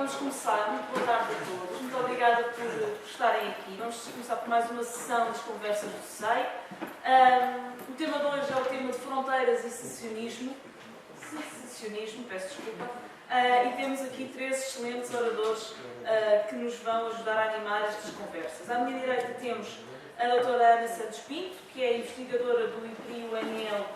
vamos começar. Muito boa tarde a todos. Muito obrigada por estarem aqui. Vamos começar por mais uma sessão das conversas do SEI. O tema de hoje é o tema de fronteiras e secessionismo. Peço desculpa. E temos aqui três excelentes oradores que nos vão ajudar a animar estas conversas. À minha direita temos a doutora Ana Santos Pinto, que é investigadora do IPRI-UNL,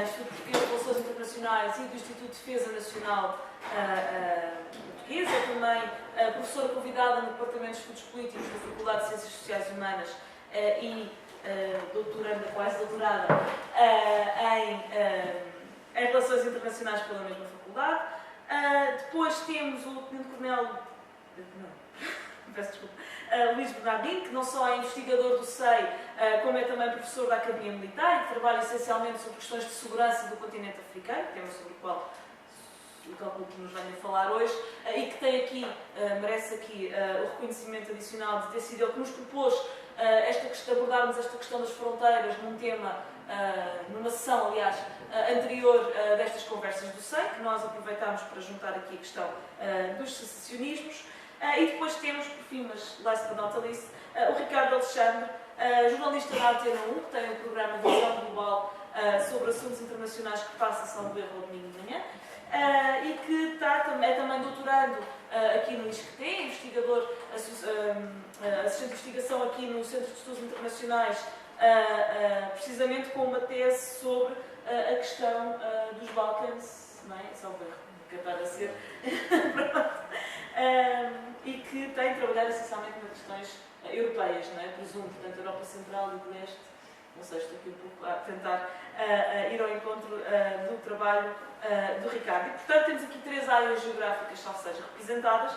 Instituto Português de Relações Internacionais e do Instituto de Defesa Nacional Português. É também professora convidada no Departamento de Estudos Políticos da Faculdade de Ciências Sociais e Humanas e doutoranda, quase doutorada, em Relações Internacionais pela mesma faculdade. Depois temos o Tenente-Coronel Luís Bernardino, que não só é investigador do SEI, como é também professor da Academia Militar e que trabalha essencialmente sobre questões de segurança do continente africano, tema sobre o qual o calculo que nos venha falar hoje, e que tem aqui, merece aqui o reconhecimento adicional de ter sido ele que nos propôs abordarmos esta questão das fronteiras num tema, numa sessão, aliás, anterior destas conversas do SEI, que nós aproveitámos para juntar aqui a questão dos secessionismos. E depois temos, por fim, mas last but not least, o Ricardo Alexandre, jornalista da Antena 1, que tem um programa de visão global sobre assuntos internacionais que passa São Berro ao domingo de manhã, e que é também doutorando aqui no ISCTE, investigador, assistente de investigação aqui no Centro de Estudos Internacionais, precisamente com uma tese sobre a questão dos Balcãs, não é? São Berro, capaz de ser. E que tem trabalhado essencialmente nas questões europeias, não é? Presumo, portanto, Europa Central e de Leste. Não sei, estou aqui um pouco a tentar ir ao encontro do trabalho do Ricardo. E, portanto, temos aqui três áreas geográficas, ou seja, representadas,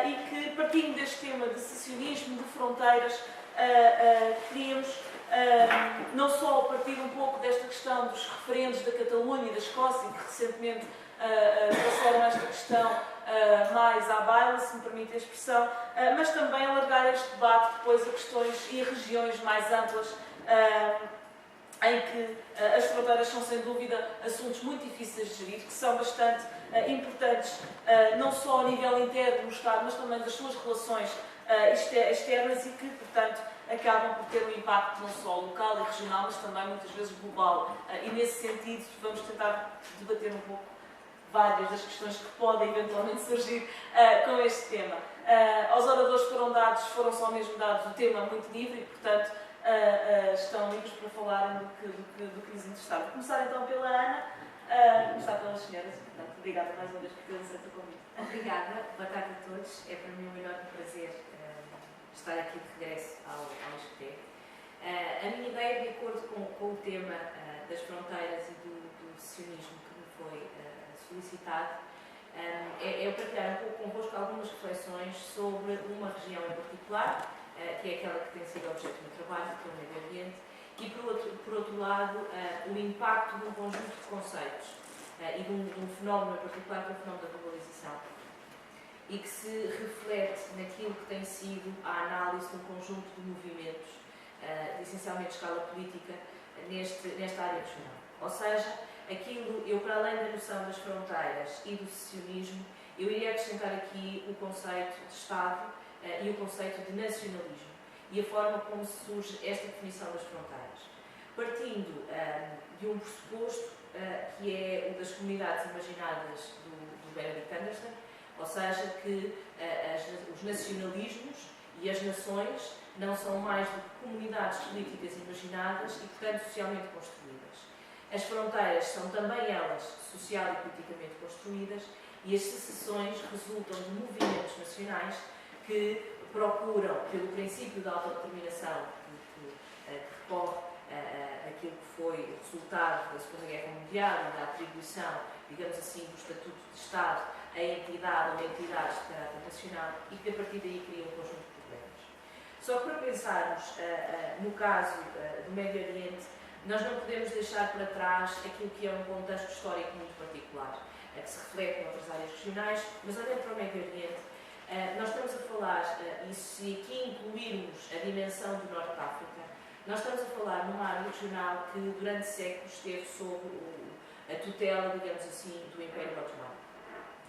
e que, partindo deste tema de secessionismo, de fronteiras, queríamos não só partir um pouco desta questão dos referendos da Catalunha e da Escócia, que recentemente trouxeram esta questão mais à baila, se me permite a expressão, mas também alargar este debate depois a questões e a regiões mais amplas, em que as fronteiras são, sem dúvida, assuntos muito difíceis de gerir, que são bastante importantes, não só ao nível interno do Estado, mas também das suas relações externas e que, portanto, acabam por ter um impacto não só local e regional, mas também muitas vezes global. E nesse sentido vamos tentar debater um pouco várias das questões que podem eventualmente surgir com este tema. Aos oradores foram só mesmo dados o tema muito livre e, portanto, estão livres para falarem do que lhes interessar. Vou começar então pela Ana, começar pelas senhoras, portanto, obrigada mais uma vez por terem aceito o convite. Obrigada, boa tarde a todos. É para mim um enorme prazer estar aqui de regresso ao ISCTE. A minha ideia, de acordo com o tema das fronteiras e do secessionismo que me foi solicitado, é eu partilhar um pouco convosco algumas reflexões sobre uma região em particular, que é aquela que tem sido objeto do meu trabalho, que é o Médio Oriente, e por outro lado o impacto de um conjunto de conceitos e de um fenómeno em particular, que é o fenómeno da globalização, e que se reflete naquilo que tem sido a análise de um conjunto de movimentos, essencialmente de escala política, nesta área regional. Ou seja, eu, para além da noção das fronteiras e do secessionismo, eu iria acrescentar aqui o conceito de Estado e o conceito de nacionalismo e a forma como surge esta definição das fronteiras. Partindo de um pressuposto que é o das comunidades imaginadas do Benedict Anderson, ou seja, que os nacionalismos e as nações não são mais do que comunidades políticas imaginadas e, portanto, socialmente construídas. As fronteiras são também elas social e politicamente construídas e as secessões resultam de movimentos nacionais que procuram, pelo princípio da autodeterminação que recorre àquilo que foi o resultado da Segunda Guerra Mundial e da atribuição, digamos assim, do Estatuto de Estado a entidade ou entidades de caráter nacional e que, a partir daí, criam um conjunto de problemas. Só que, para pensarmos no caso do Médio Oriente, nós não podemos deixar para trás aquilo que é um contexto histórico muito particular, que se reflete em outras áreas regionais, mas olhando para o Médio Oriente, nós estamos a falar, e se aqui incluirmos a dimensão do Norte de África, nós estamos a falar numa área regional que durante séculos esteve sob a tutela, digamos assim, do Império Otomano.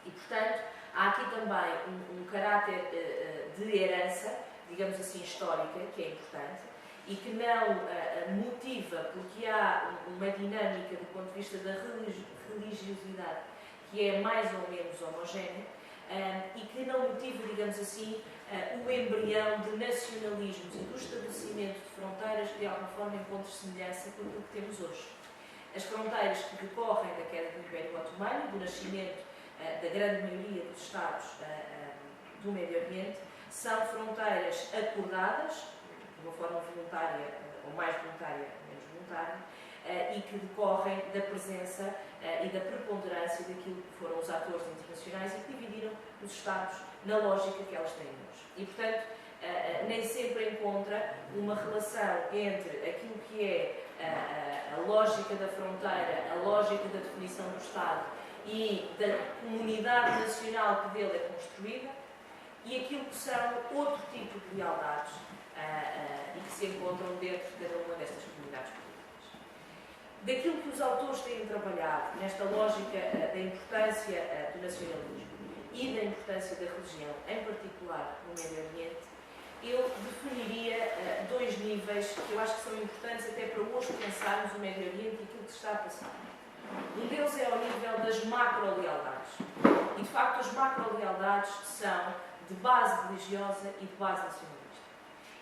E, portanto, Há aqui também um caráter de herança, digamos assim, histórica, que é importante, e que não motiva, porque há uma dinâmica do ponto de vista da religiosidade que é mais ou menos homogénea, e que não motiva, digamos assim, o embrião de nacionalismos e do estabelecimento de fronteiras que de alguma forma encontre semelhança com aquilo que temos hoje. As fronteiras que decorrem da queda do Império Otomano, do nascimento da grande maioria dos Estados do Médio Oriente, são fronteiras acordadas, de uma forma voluntária, ou mais voluntária, menos voluntária, e que decorrem da presença e da preponderância daquilo que foram os atores internacionais e que dividiram os Estados na lógica que elas têm hoje. E, portanto, nem sempre encontra uma relação entre aquilo que é a lógica da fronteira, a lógica da definição do Estado e da comunidade nacional que dele é construída e aquilo que são outro tipo de lealdades e que se encontram dentro de cada uma destas comunidades políticas. Daquilo que os autores têm trabalhado nesta lógica da importância do nacionalismo e da importância da religião, em particular no Médio Oriente, eu definiria dois níveis que eu acho que são importantes até para hoje pensarmos o Médio Oriente e aquilo que se está a passar. Um deles é ao nível das macro-lealdades. E, de facto, as macro-lealdades são de base religiosa e de base nacionalista.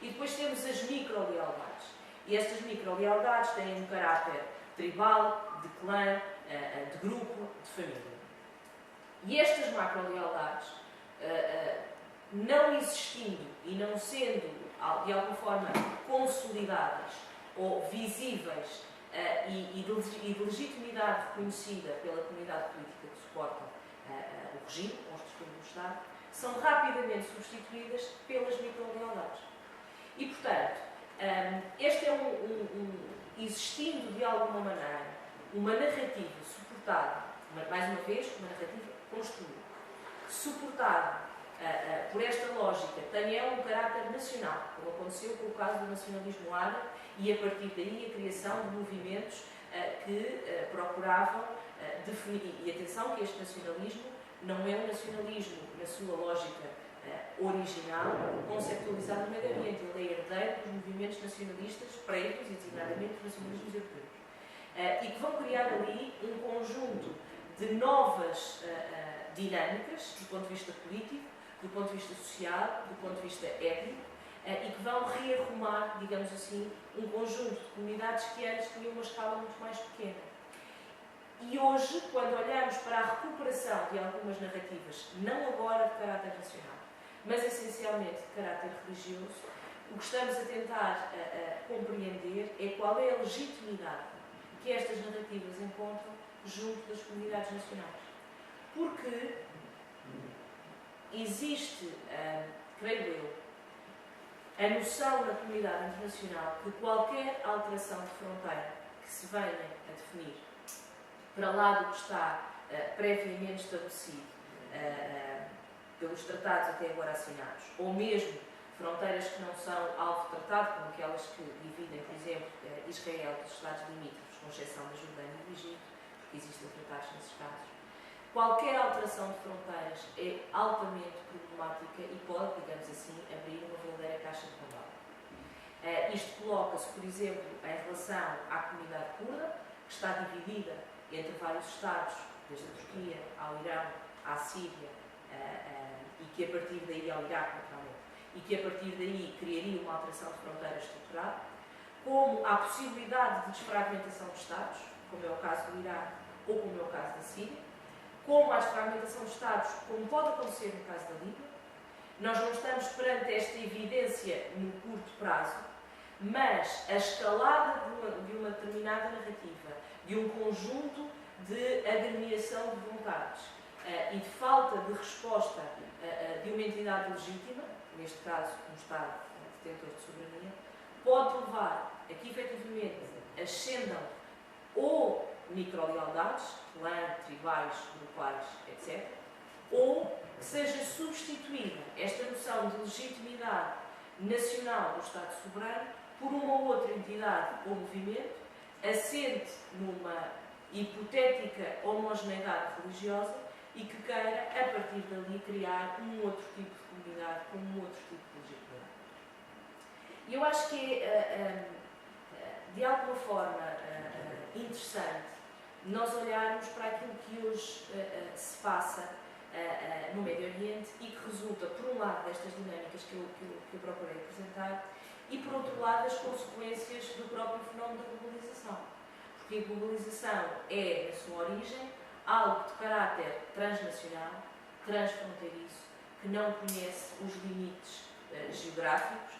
E depois temos as micro-lealdades. E estas micro-lealdades têm um caráter tribal, de clã, de grupo, de família. E estas macro-lealdades, não existindo e não sendo, de alguma forma, consolidadas ou visíveis e de legitimidade reconhecida pela comunidade política que suporta o regime, a construção do Estado, são rapidamente substituídas pelas micro-lealdades. E, portanto, este é existindo de alguma maneira uma narrativa suportada, mais uma vez, uma narrativa construída, suportada por esta lógica, tem um caráter nacional, como aconteceu com o caso do nacionalismo árabe e, a partir daí, a criação de movimentos que procuravam definir. E atenção que este nacionalismo não é um nacionalismo, na sua lógica original, conceptualizado no Médio Oriente. Ele é herdeiro dos movimentos nacionalistas prévios e, designadamente, dos nacionalismos europeus. E que vão criar ali um conjunto de novas dinâmicas, do ponto de vista político, do ponto de vista social, do ponto de vista étnico, e que vão rearrumar, digamos assim, um conjunto de comunidades que antes tinham uma escala muito mais pequena. E hoje, quando olhamos para a recuperação de algumas narrativas, não agora de caráter nacional, mas essencialmente de caráter religioso, o que estamos a tentar compreender é qual é a legitimidade que estas narrativas encontram junto das comunidades nacionais. Porque existe, creio eu, a noção na comunidade internacional de qualquer alteração de fronteira que se venha a definir para lá do que está previamente estabelecido pelos tratados até agora assinados, ou mesmo fronteiras que não são alvo de tratado, como aquelas que dividem, por exemplo, Israel dos Estados limítrofes, com exceção da Jordânia e do Egito, porque existem tratados nesses casos. Qualquer alteração de fronteiras é altamente problemática e pode, digamos assim, abrir uma verdadeira caixa de Pandora. Isto coloca-se, por exemplo, em relação à comunidade curda, que está dividida entre vários Estados, desde a Turquia ao Irão, à Síria, e que a partir daí ao Iraque, naturalmente, e que a partir daí criaria uma alteração de fronteiras estrutural, como a possibilidade de desfragmentação de Estados, como é o caso do Iraque ou como é o caso da Síria, como a desfragmentação de Estados, como pode acontecer no caso da Líbia. Nós não estamos perante esta evidência no curto prazo, mas a escalada de uma determinada narrativa, de um conjunto de agremiação de vontades e de falta de resposta de uma entidade legítima, neste caso um Estado detentor de soberania, pode levar a que efetivamente ascendam ou micro-lealdades, clã, tribais, grupais, etc., ou que seja substituída esta noção de legitimidade nacional do Estado soberano por uma outra entidade ou movimento assente numa hipotética homogeneidade religiosa e que queira, a partir dali, criar um outro tipo de comunidade, com um outro tipo de legitimidade. E eu acho que é, de alguma forma, interessante nós olharmos para aquilo que hoje se passa no Médio Oriente e que resulta, por um lado, destas dinâmicas que eu procurei apresentar e, por outro lado, as consequências do próprio fenómeno da globalização. Porque a globalização é, na sua origem, algo de caráter transnacional, transfronteiriço, que não conhece os limites geográficos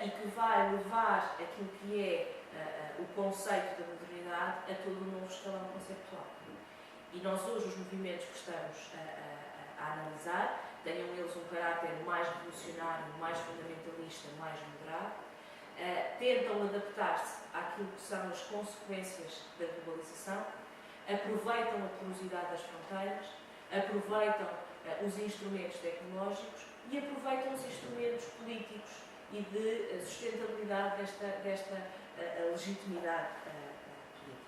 e que vai levar aquilo que é o conceito da modernidade a todo um novo escalão conceptual. E nós hoje, os movimentos que estamos a analisar, tenham eles um caráter mais revolucionário, mais fundamentalista, mais moderado, tentam adaptar-se àquilo que são as consequências da globalização, aproveitam a porosidade das fronteiras, aproveitam os instrumentos tecnológicos e aproveitam os instrumentos políticos e de sustentabilidade desta legitimidade política.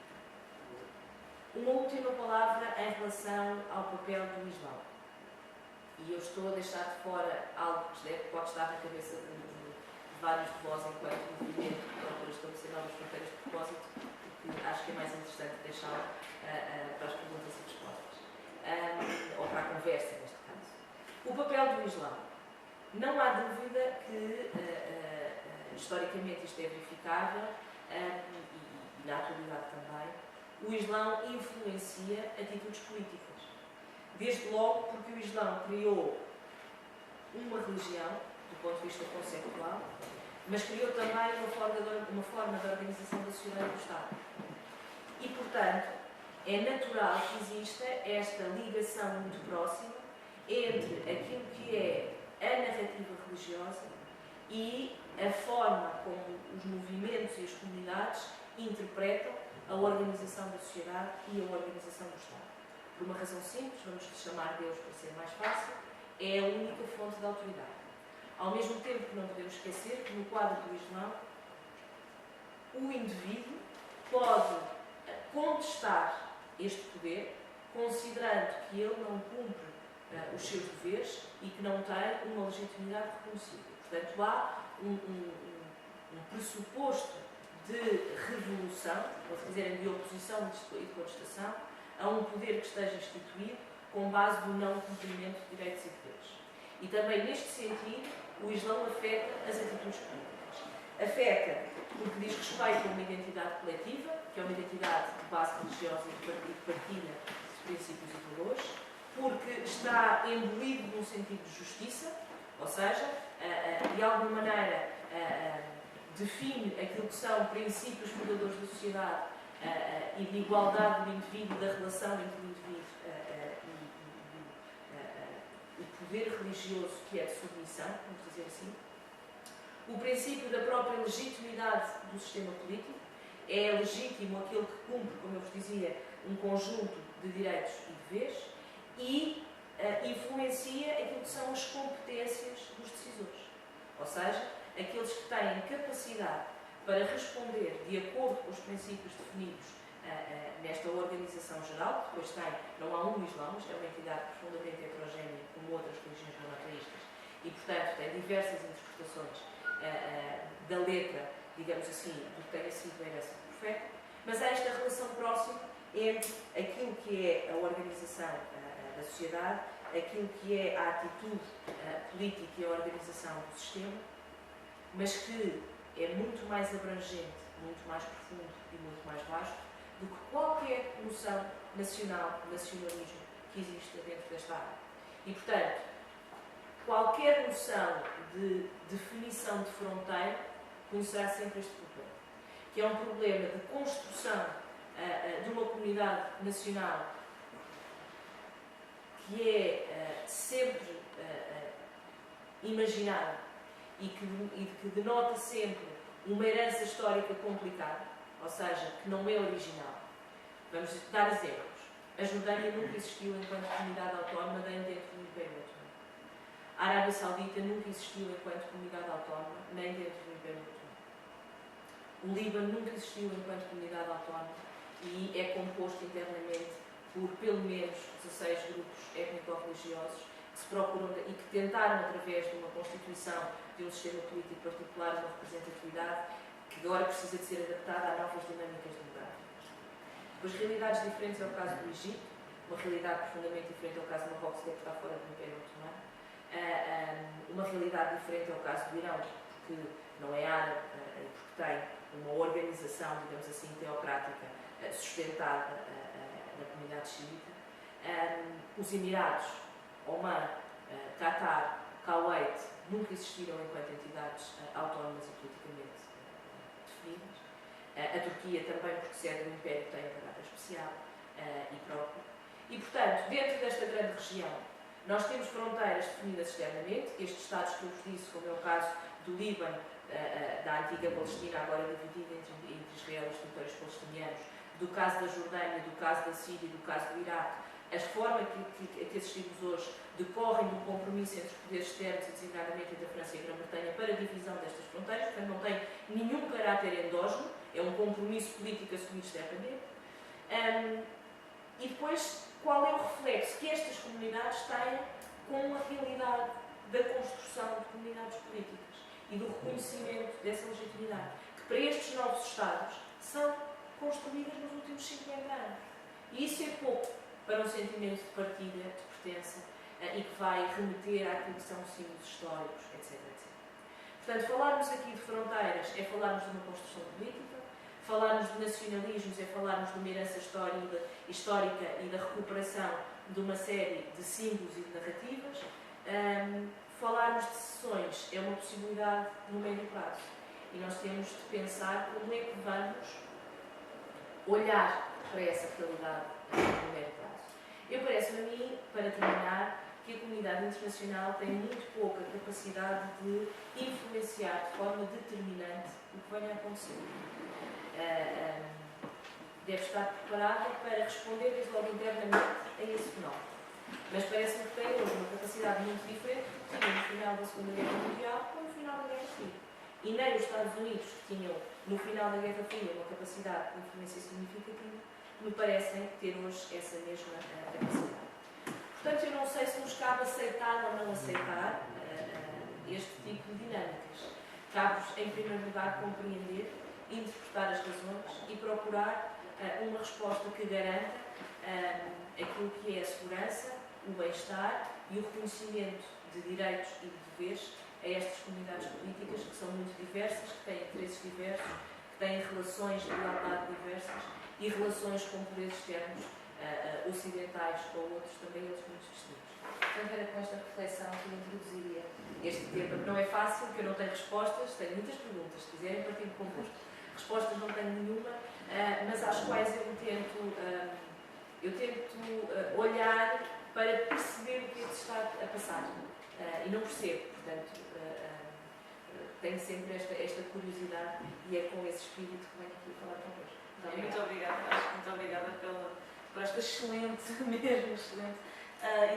Uma última palavra em relação ao papel do Islão. E eu estou a deixar de fora algo que pode estar na cabeça de vários de vós enquanto movimento que procura estabelecer novas fronteiras de propósito, porque acho que é mais interessante deixá-lo para as perguntas e respostas. Ou para a conversa, neste caso. O papel do Islão. Não há dúvida que, historicamente, isto é verificável e na atualidade também, o Islão influencia atitudes políticas. Desde logo porque o Islão criou uma religião, do ponto de vista conceptual, mas criou também uma forma de organização da sociedade e do Estado. E, portanto, é natural que exista esta ligação muito próxima entre aquilo que é a narrativa religiosa e a forma como os movimentos e as comunidades interpretam a organização da sociedade e a organização do Estado. Por uma razão simples, vamos chamar Deus para ser mais fácil, é a única fonte de autoridade. Ao mesmo tempo que não podemos esquecer que no quadro do Islão, o indivíduo pode contestar este poder, considerando que ele não cumpre os seus deveres e que não tem uma legitimidade reconhecida. Portanto, há um pressuposto de revolução, ou se quiserem, de oposição e de contestação, a um poder que esteja instituído com base no não cumprimento de direitos e deveres. E também, neste sentido, o Islão afeta as atitudes políticas. Afeta porque diz respeito a uma identidade coletiva, que é uma identidade de base religiosa e de partilha de princípios e valores, porque está imbuído num sentido de justiça, ou seja, de alguma maneira define aquilo que são princípios fundadores da sociedade e de igualdade do indivíduo, da relação entre o indivíduo e o poder religioso que é de submissão, vamos dizer assim. O princípio da própria legitimidade do sistema político, é legítimo aquele que cumpre, como eu vos dizia, um conjunto de direitos e deveres e influencia aquilo que são as competências dos decisores, ou seja, aqueles que têm capacidade para responder de acordo com os princípios definidos nesta organização geral, que depois tem, não há um Islão, isto é uma entidade profundamente heterogénea, como outras religiões monoteístas, e, portanto, tem diversas interpretações da letra, digamos assim, do que tenha sido a herança do profeta, mas há esta relação próxima entre aquilo que é a organização da sociedade, aquilo que é a atitude política e a organização do sistema, mas que é muito mais abrangente, muito mais profundo e muito mais vasto do que qualquer noção nacional, nacionalismo que exista dentro desta área. E, portanto, qualquer noção de definição de fronteira conhecerá sempre este problema, que é um problema de construção de uma comunidade nacional que é sempre imaginada e que denota sempre uma herança histórica complicada, ou seja, que não é original. Vamos dar exemplos. A Jordânia nunca existiu enquanto comunidade autónoma nem dentro do Império Otomano. A Arábia Saudita nunca existiu enquanto comunidade autónoma nem dentro do Império Otomano. O Líbano nunca existiu enquanto comunidade autónoma e é composto internamente por pelo menos 16 grupos étnico-religiosos que se procuram e que tentaram, através de uma constituição de um sistema político particular, uma representatividade que agora precisa de ser adaptada a novas dinâmicas demográficas. Depois, realidades diferentes é o caso do Egito, uma realidade profundamente diferente é o caso do Marrocos, que está fora do Império Otomano. Uma realidade diferente é o caso do Irão, que não é árabe, porque tem uma organização, digamos assim, teocrática sustentada na comunidade xiita. Os Emirados, Oman, Qatar, Kuwait, nunca existiram enquanto entidades autónomas e politicamente definidas. A Turquia também, porque sede do Império, tem um caráter especial e próprio. E, portanto, dentro desta grande região, nós temos fronteiras definidas externamente, estes Estados que eu vos disse, como é o caso do Líbano, da antiga Palestina, agora dividida entre Israel e os territórios palestinianos, do caso da Jordânia, do caso da Síria, do caso do Iraque, a forma que assistimos hoje decorrem de um compromisso entre os poderes externos, e designadamente entre a França e a Grã-Bretanha, para a divisão destas fronteiras, portanto não tem nenhum caráter endógeno, é um compromisso político assumido externamente. E depois, qual é o reflexo que estas comunidades têm com a realidade da construção de comunidades políticas e do reconhecimento dessa legitimidade, que para estes novos Estados são construídas nos últimos 50 anos. E isso é pouco para um sentimento de partilha, de pertença, e que vai remeter àquilo que são símbolos históricos, etc, etc. Portanto, falarmos aqui de fronteiras é falarmos de uma construção política, falarmos de nacionalismos é falarmos de uma herança histórica e da recuperação de uma série de símbolos e de narrativas. Falarmos de sessões é uma possibilidade no médio prazo. E nós temos de pensar como é que vamos olhar para essa realidade no médio prazo. Parece-me a mim, para terminar, que a comunidade internacional tem muito pouca capacidade de influenciar de forma determinante o que venha a acontecer. Deve estar preparada para responder desde logo internamente a esse fenómeno. Mas parece-me que tem hoje uma capacidade muito diferente do que tinha no final da Segunda Guerra Mundial ou no final da Guerra Fria. E nem os Estados Unidos, que tinham no final da Guerra Fria uma capacidade de influência significativa, me parecem ter hoje essa mesma capacidade. Portanto, eu não sei se nos cabe aceitar ou não aceitar este tipo de dinâmicas. Cabe-nos, em primeiro lugar, compreender, interpretar as razões e procurar uma resposta que garanta aquilo que é a segurança, o bem-estar e o reconhecimento de direitos e de deveres a estas comunidades políticas que são muito diversas, que têm interesses diversos, que têm relações de lealdade diversas e relações com poderes externos ocidentais ou outros, também eles muito distintos. Portanto, era com esta reflexão que eu introduziria este tema. Não é fácil, porque eu não tenho respostas, tenho muitas perguntas, se quiserem partilho convosco. Respostas não tenho nenhuma, mas às quais eu tento olhar para perceber o que é que se está a passar. E não percebo, portanto, tenho sempre esta curiosidade e é com esse espírito que venho aqui falar convosco. Muito obrigada, muito obrigada por esta excelente, mesmo excelente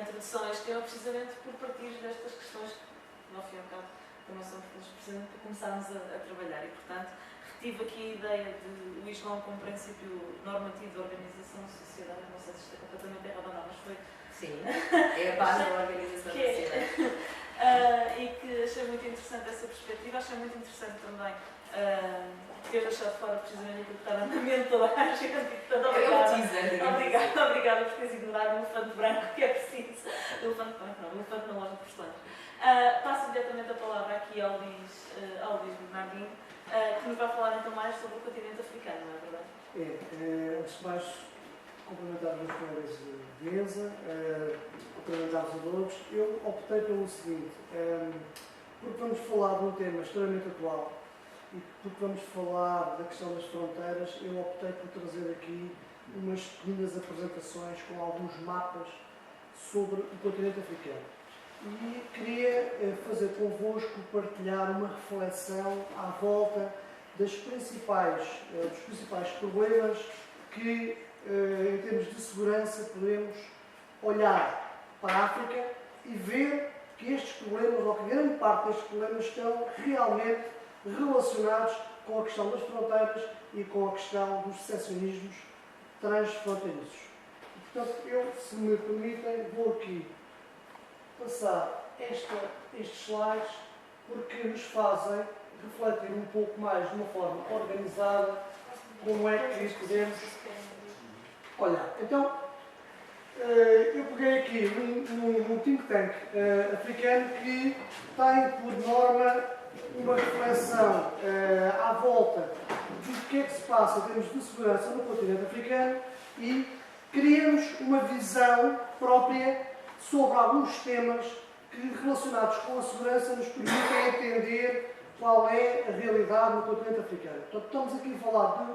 introdução a este tema, precisamente por partir destas questões que, ao fim e ao cabo, também são precisamente para começarmos a trabalhar. E, portanto, retive aqui a ideia de o Islão como princípio normativo de organização de sociedade. Não sei se isto é completamente errado ou não, mas foi. Sim, é a base da organização da sociedade. E que achei muito interessante essa perspectiva. Achei muito interessante também ter deixado fora precisamente aquilo que estava na mente toda a gente. Obrigada por teres ignorado o elefante branco que é preciso. O elefante branco não, o elefante na loja de questões. Passo diretamente a palavra aqui ao Luís Bernardino, que nos vai falar então mais sobre o continente africano, não é verdade? Antes de mais, cumprimentar os meus colegas de mesa, cumprimentar os adultos. Eu optei pelo seguinte, porque vamos falar de um tema extremamente atual e porque vamos falar da questão das fronteiras, eu optei por trazer aqui umas pequenas apresentações com alguns mapas sobre o continente africano. E queria fazer convosco partilhar uma reflexão à volta dos principais problemas que, em termos de segurança, podemos olhar para a África e ver que estes problemas, ou que grande parte destes problemas, estão realmente relacionados com a questão das fronteiras e com a questão dos secessionismos transfronteiriços. Portanto, eu, se me permitem, vou aqui passar estes slides porque nos fazem refletir um pouco mais de uma forma organizada como é que podemos olhar. Então, eu peguei aqui num think tank africano que tem por norma uma reflexão à volta do que é que se passa em termos de segurança no continente africano e criamos uma visão própria sobre alguns temas que, relacionados com a segurança, nos permitem entender qual é a realidade no continente africano. Portanto, estamos aqui a falar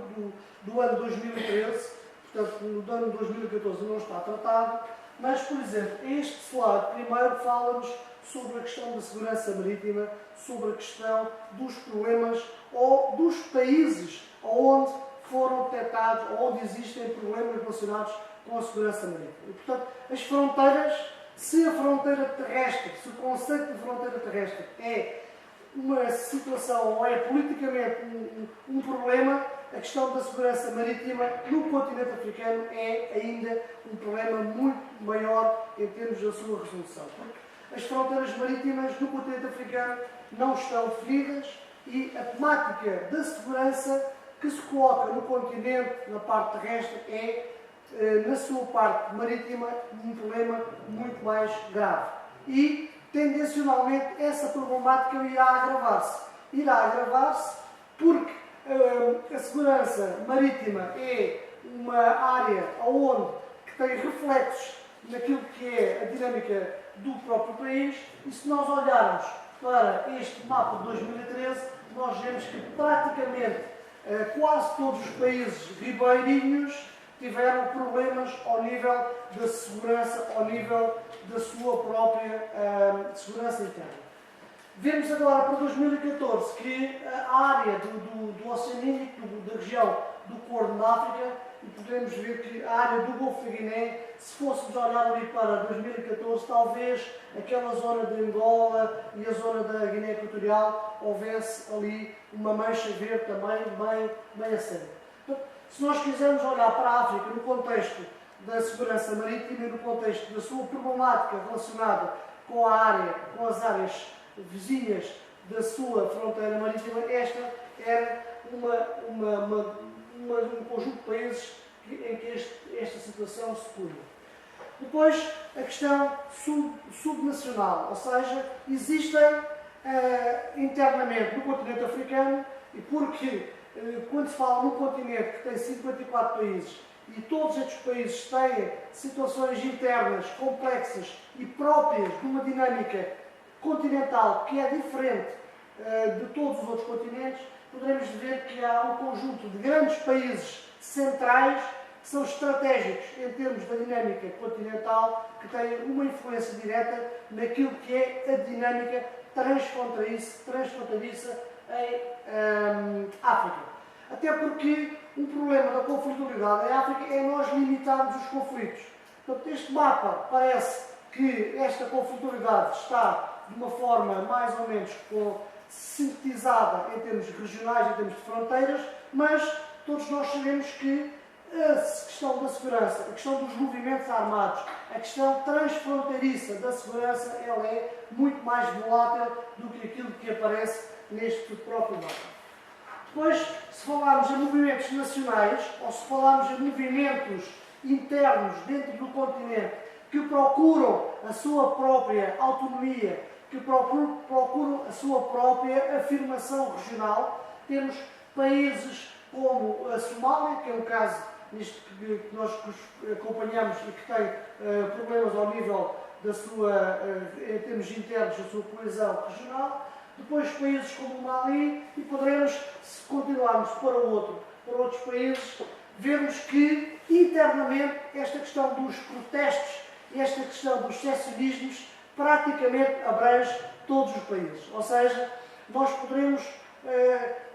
do ano 2013, portanto, no ano 2014 não está tratado, mas, por exemplo, este slide primeiro fala-nos sobre a questão da segurança marítima, sobre a questão dos problemas ou dos países onde foram detectados ou onde existem problemas relacionados com a segurança marítima. E, portanto, as fronteiras, se a fronteira terrestre, se o conceito de fronteira terrestre é uma situação ou é politicamente um problema, a questão da segurança marítima no continente africano é ainda um problema muito maior em termos da sua resolução. As fronteiras marítimas no continente africano não estão definidas e a temática da segurança que se coloca no continente, na parte terrestre, é, na sua parte marítima, um problema muito mais grave. E, tendencionalmente, essa problemática irá agravar-se. Irá agravar-se porque a segurança marítima é uma área onde que tem reflexos naquilo que é a dinâmica do próprio país e se nós olharmos para este mapa de 2013, nós vemos que praticamente quase todos os países ribeirinhos tiveram problemas ao nível da segurança, ao nível da sua própria segurança interna. Vemos agora para 2014 que a área do Oceano Índico, da região do Corno da África, e podemos ver que a área do Golfo da Guiné, se fôssemos olhar ali para 2014, talvez aquela zona de Angola e a zona da Guiné Equatorial houvesse ali uma mancha verde também bem a sério. Portanto, se nós quisermos olhar para a África no contexto da segurança marítima e no contexto da sua problemática relacionada com a área, com as áreas vizinhas da sua fronteira marítima, esta era um conjunto de países em que esta situação se punha. Depois, a questão subnacional, ou seja, existem internamente no continente africano, e porque quando se fala num continente que tem 54 países e todos estes países têm situações internas complexas e próprias de uma dinâmica continental que é diferente de todos os outros continentes, poderemos ver que há um conjunto de grandes países centrais que são estratégicos em termos da dinâmica continental, que têm uma influência direta naquilo que é a dinâmica transfronteiriça em África. Até porque um problema da conflitualidade em África é nós limitarmos os conflitos. Portanto, este mapa parece que esta conflitualidade está de uma forma mais ou menos sintetizada em termos regionais, em termos de fronteiras, mas todos nós sabemos que a questão da segurança, a questão dos movimentos armados, a questão transfronteiriça da segurança, ela é muito mais volátil do que aquilo que aparece neste próprio mapa. Depois, se falarmos em movimentos nacionais, ou se falarmos em movimentos internos dentro do continente que procuram a sua própria autonomia, que procuram a sua própria afirmação regional, temos países como a Somália, que é um caso nisto que nós acompanhamos e que tem problemas ao nível da sua, em termos internos, da sua coesão regional. Depois países como o Mali e poderemos, se continuarmos para outros países, vermos que internamente esta questão dos protestos e esta questão dos secessionismos praticamente abrange todos os países. Ou seja, nós poderemos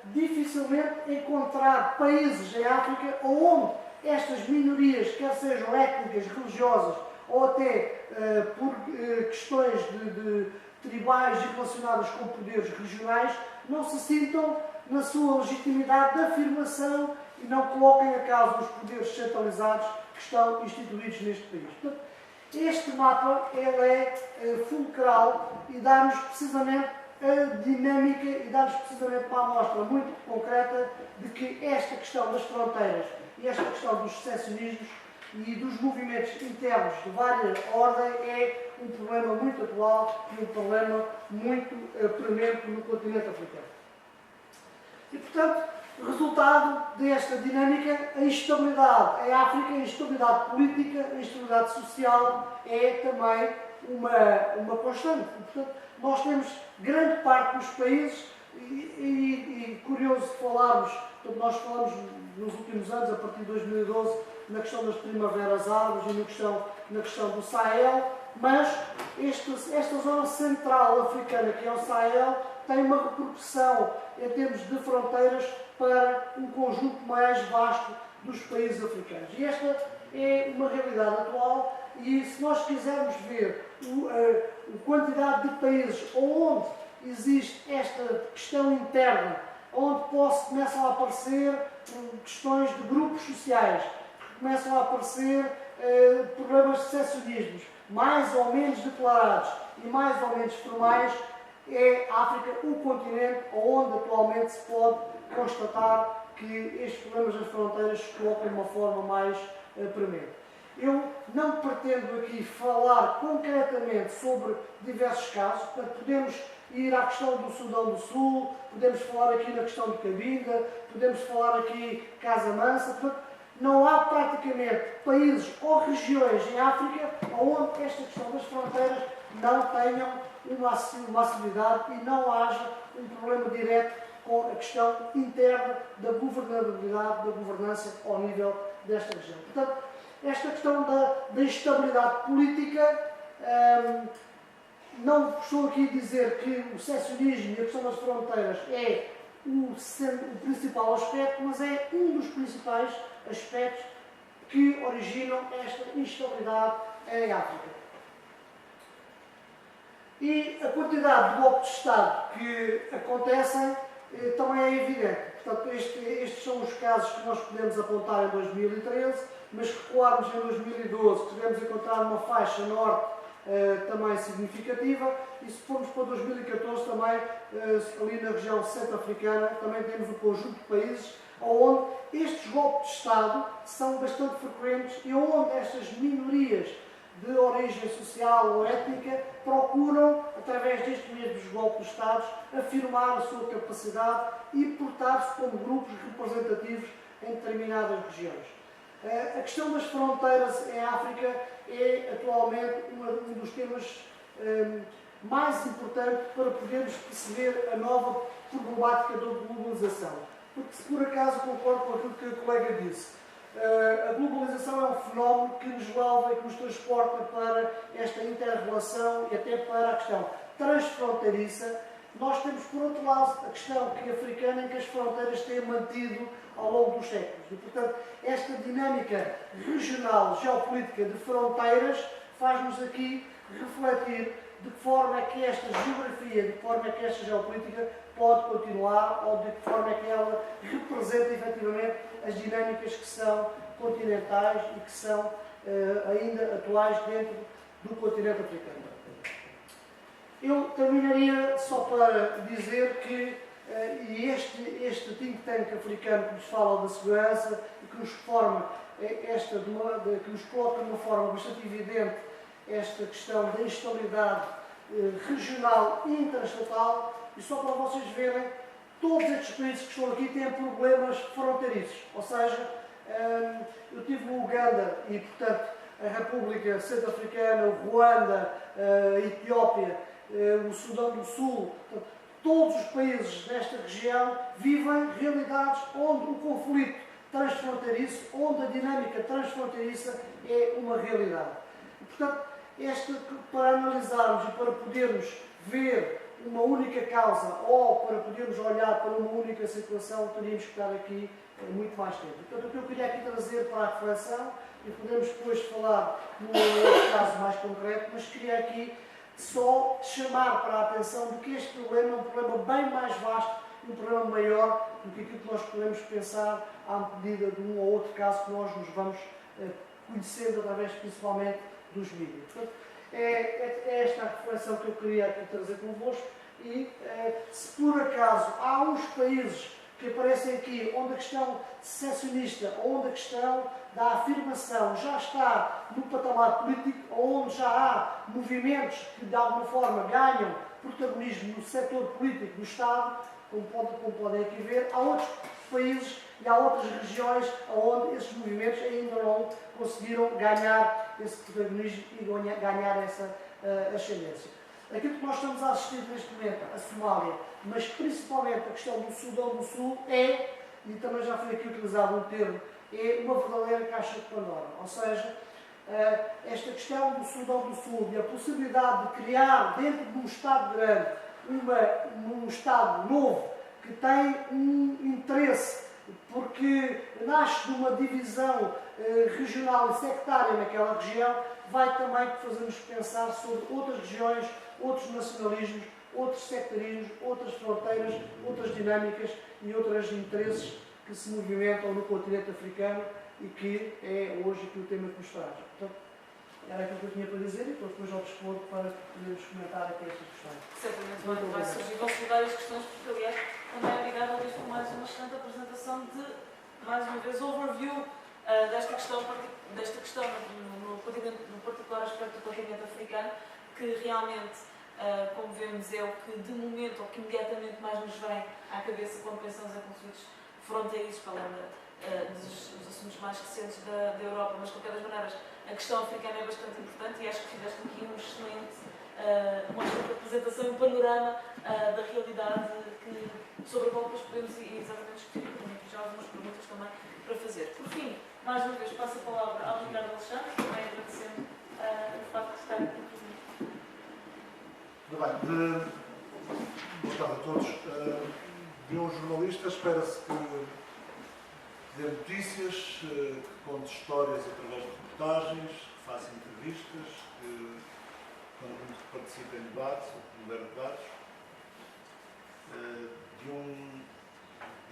dificilmente encontrar países em África onde estas minorias, quer sejam étnicas, religiosas ou até por questões de tribais e relacionadas com poderes regionais, não se sintam na sua legitimidade de afirmação e não coloquem a causa os poderes centralizados que que estão instituídos neste país. Portanto, este mapa ele é fulcral e dá-nos precisamente a dinâmica e dá-nos precisamente uma amostra muito concreta de que esta questão das fronteiras e esta questão dos secessionismos e dos movimentos internos de várias ordens é um problema muito atual e um problema muito premente no continente africano. E, portanto, resultado desta dinâmica, a instabilidade em África, a instabilidade política, a instabilidade social é também uma constante. E, portanto, nós temos grande parte dos países, e curioso falarmos, portanto, nós falamos nos últimos anos, a partir de 2012, na questão das primaveras árabes e na questão do Sahel, mas esta zona central africana, que é o Sahel, tem uma repercussão em termos de fronteiras para um conjunto mais vasto dos países africanos. E esta é uma realidade atual e se nós quisermos ver a quantidade de países onde existe esta questão interna, onde começam a aparecer questões de grupos sociais, começam a aparecer problemas de secessionismos, mais ou menos declarados e mais ou menos formais, é a África o continente onde atualmente se pode constatar que estes problemas das fronteiras se colocam de uma forma mais premente. Eu não pretendo aqui falar concretamente sobre diversos casos, portanto, podemos ir à questão do Sudão do Sul, podemos falar aqui na questão de Cabinda, podemos falar aqui Casa Mansa, portanto, não há praticamente países ou regiões em África onde esta questão das fronteiras não tenham uma acessibilidade e não haja um problema direto com a questão interna da governabilidade, da governança ao nível desta região. Portanto, esta questão da instabilidade política, não estou aqui a dizer que o secessionismo e a questão das fronteiras é o principal aspecto, mas é um dos principais aspectos que originam esta instabilidade em África. E a quantidade de golpes de Estado que acontecem também é evidente. Portanto, estes são os casos que nós podemos apontar em 2013, mas recuarmos em 2012, tivemos encontrar uma faixa norte também significativa, e se formos para 2014 também, ali na região centro-africana, também temos um conjunto de países onde estes golpes de Estado são bastante frequentes e onde estas minorias de origem social ou étnica procuram, através destes mesmos golpes de Estado, afirmar a sua capacidade e portar-se como grupos representativos em determinadas regiões. A questão das fronteiras em África é atualmente um dos temas mais importantes para podermos perceber a nova problemática da globalização. Porque, se por acaso concordo com aquilo que o colega disse, a globalização é um fenómeno que nos leva e que nos transporta para esta inter-relação e até para a questão transfronteiriça. Nós temos, por outro lado, a questão africana, em que as fronteiras têm mantido ao longo dos séculos. E, portanto, esta dinâmica regional, geopolítica de fronteiras, faz-nos aqui refletir de que forma é que esta geografia, de que forma é que esta geopolítica pode continuar, ou de que forma é que ela representa, efetivamente, as dinâmicas que são continentais e que são ainda atuais dentro do continente africano. Eu terminaria só para dizer que este think tank africano que nos fala da segurança e que nos forma que nos coloca de uma forma bastante evidente esta questão da instabilidade regional e internacional, e só para vocês verem, todos estes países que estão aqui têm problemas fronteiriços, ou seja, eu tive o Uganda e, portanto, a República Centro-Africana, o Ruanda, a Etiópia, o Sudão do Sul, portanto, todos os países desta região vivem realidades onde o conflito transfronteiriço, onde a dinâmica transfronteiriça é uma realidade. E, portanto, para analisarmos e para podermos ver uma única causa ou para podermos olhar para uma única situação, teríamos que estar aqui muito mais tempo. Portanto, o que eu queria aqui trazer para a reflexão, e podemos depois falar num outro caso mais concreto, mas queria aqui só chamar para a atenção de que este problema é um problema bem mais vasto, um problema maior do que aquilo que nós podemos pensar à medida de um ou outro caso que nós nos vamos conhecendo através principalmente dos mídias. Portanto, é esta a reflexão que eu queria aqui trazer convosco e se por acaso há uns países que aparecem aqui onde a questão secessionista, onde a questão da afirmação já está no patamar político, onde já há movimentos que de alguma forma ganham protagonismo no setor político do Estado, como podem aqui ver, há outros países e há outras regiões onde esses movimentos ainda não conseguiram ganhar esse protagonismo e ganhar essa ascendência. Aquilo que nós estamos a assistir neste momento, a Somália, mas principalmente a questão do Sudão do Sul, e também já foi aqui utilizado um termo, é uma verdadeira caixa de Pandora. Ou seja, esta questão do Sudão do Sul e a possibilidade de criar dentro de um Estado grande um Estado novo que tem um interesse, porque nasce de uma divisão regional e sectária naquela região, vai também fazer-nos pensar sobre outras regiões, outros nacionalismos, outros sectarismos, outras fronteiras, outras dinâmicas e outros interesses que se movimentam no continente africano e que é hoje aqui o tema que nos traz. Portanto, era aquilo que eu tinha para dizer e depois ao dispor para podermos comentar aqui esta questão. Certamente vai surgir, vão surgir várias questões, porque aliás, também obrigada Luís por mais uma excelente apresentação de, mais uma vez, overview desta questão no particular aspecto do continente africano, que realmente, como vemos, é o que de momento, ou que imediatamente mais nos vem à cabeça quando pensamos em conflitos fronteiriços, falando dos assuntos mais recentes da Europa, mas de qualquer das maneiras a questão africana é bastante importante e acho que fizeste aqui uma excelente apresentação e um panorama da realidade sobre a qual depois podemos exatamente discutir, e tenho aqui já algumas perguntas também para fazer. Por fim, mais uma vez passo a palavra ao Ricardo Alexandre, também agradecendo o facto de estar aqui presente. Muito bem, boa tarde a todos. De um jornalista espera-se que dê notícias, que conte histórias através de reportagens, que faça entrevistas, que quando muito participe em debates, ou que modere debates.